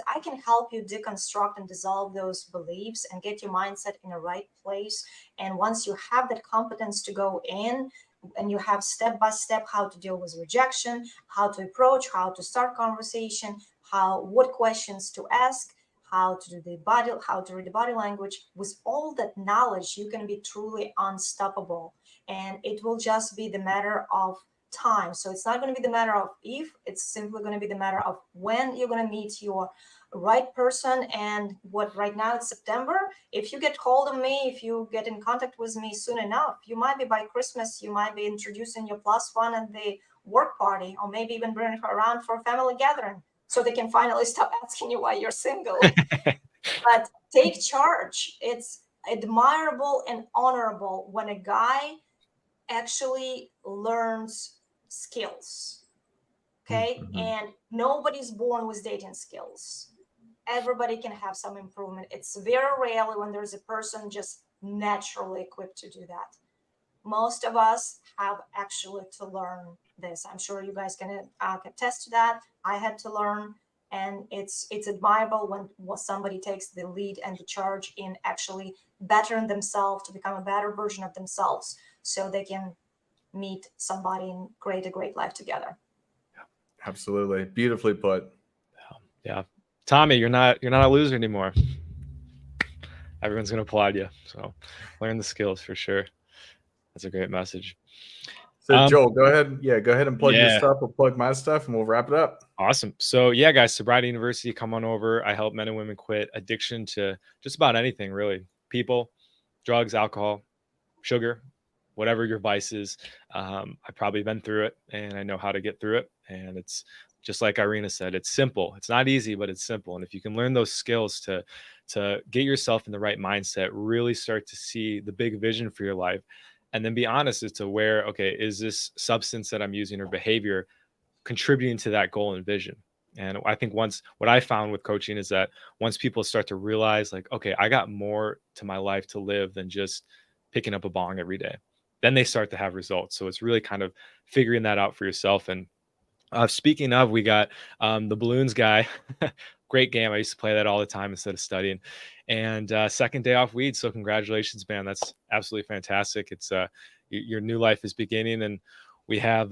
I can help you deconstruct and dissolve those beliefs and get your mindset in the right place. And once you have that competence to go in, and you have step by step how to deal with rejection, how to approach, how to start conversation, what questions to ask, how to read the body language, with all that knowledge, you can be truly unstoppable. And it will just be the matter of time. So it's not going to be the matter of if, it's simply going to be the matter of when you're going to meet your right person. And what right now it's September. If you get hold of me, if you get in contact with me soon enough, you might be by Christmas, you might be introducing your +1 at the work party, or maybe even bringing her around for a family gathering, so they can finally stop asking you why you're single. But take charge. It's admirable and honorable when a guy actually learns skills, Okay. Mm-hmm. And nobody's born with dating skills. Everybody can have some improvement. It's very rarely when there's a person just naturally equipped to do that. Most of us have actually to learn this. I'm sure you guys can attest to that. I had to learn, and it's admirable when somebody takes the lead and the charge in actually bettering themselves to become a better version of themselves, so they can meet somebody and create a great life together. Absolutely, beautifully put. Yeah, Tommy, you're not a loser anymore. Everyone's gonna applaud you. So learn the skills for sure. That's a great message. So Joel, go ahead. Yeah, go ahead and plug your Yeah. stuff. We'll plug my stuff, and we'll wrap it up. Awesome. So yeah, guys, Sobriety University, come on over. I help men and women quit addiction to just about anything, really. People, drugs, alcohol, sugar, whatever your vice is. I've probably been through it, and I know how to get through it. And it's just like Irena said, it's simple. It's not easy, but it's simple. And if you can learn those skills to get yourself in the right mindset, really start to see the big vision for your life, and then be honest as to where, okay, is this substance that I'm using or behavior contributing to that goal and vision? And I think what I found with coaching is that once people start to realize, like, okay, I got more to my life to live than just picking up a bong every day, then they start to have results. So it's really kind of figuring that out for yourself. And speaking of, we got the balloons guy. Great game. I used to play that all the time instead of studying. And second day off weed. So congratulations, man. That's absolutely fantastic. It's your new life is beginning. And we have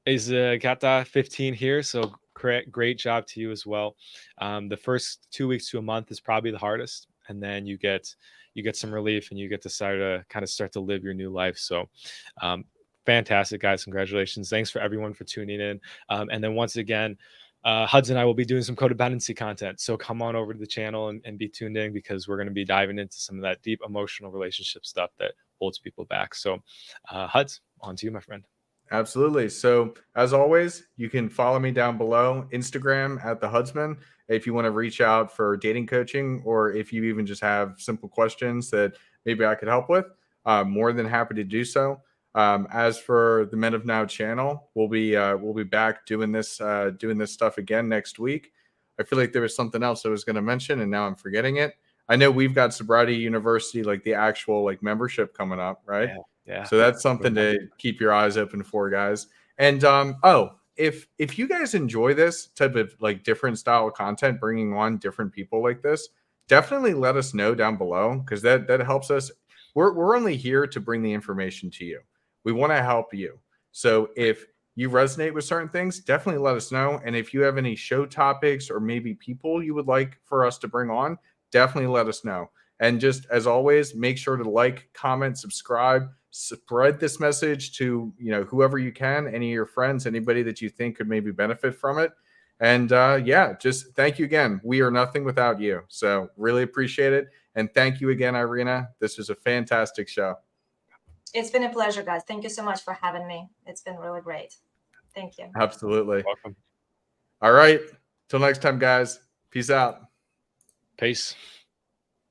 Kata 15 here. So great job to you as well. The first 2 weeks to a month is probably the hardest. And then you get some relief, and you get to start to live your new life. So fantastic, guys. Congratulations. Thanks for everyone for tuning in. And then once again, Hudson and I will be doing some codependency content. So come on over to the channel and be tuned in, because we're going to be diving into some of that deep emotional relationship stuff that holds people back. So Huds, on to you, my friend. Absolutely. So as always, you can follow me down below, Instagram at the Hudsman, if you want to reach out for dating coaching, or if you even just have simple questions that maybe I could help with. More than happy to do so. As for the Men of Now channel, we'll be back doing this stuff again next week. I feel like there was something else I was going to mention, and now I'm forgetting it. I know we've got Sobriety University, like the actual membership coming up, right? Yeah. So that's something to keep your eyes open for, guys. And if you guys enjoy this type of different style of content, bringing on different people like this, definitely let us know down below, because that helps us. We're only here to bring the information to you. We want to help you. So if you resonate with certain things, definitely let us know. And if you have any show topics or maybe people you would like for us to bring on, definitely let us know. And just as always, make sure to like, comment, subscribe, spread this message to whoever you can, any of your friends, anybody that you think could maybe benefit from it. And just thank you again. We are nothing without you. So really appreciate it. And thank you again, Irena. This was a fantastic show. It's been a pleasure, guys. Thank you so much for having me. It's been really great. Thank you. Absolutely. Welcome. All right. Till next time, guys. Peace out. Peace.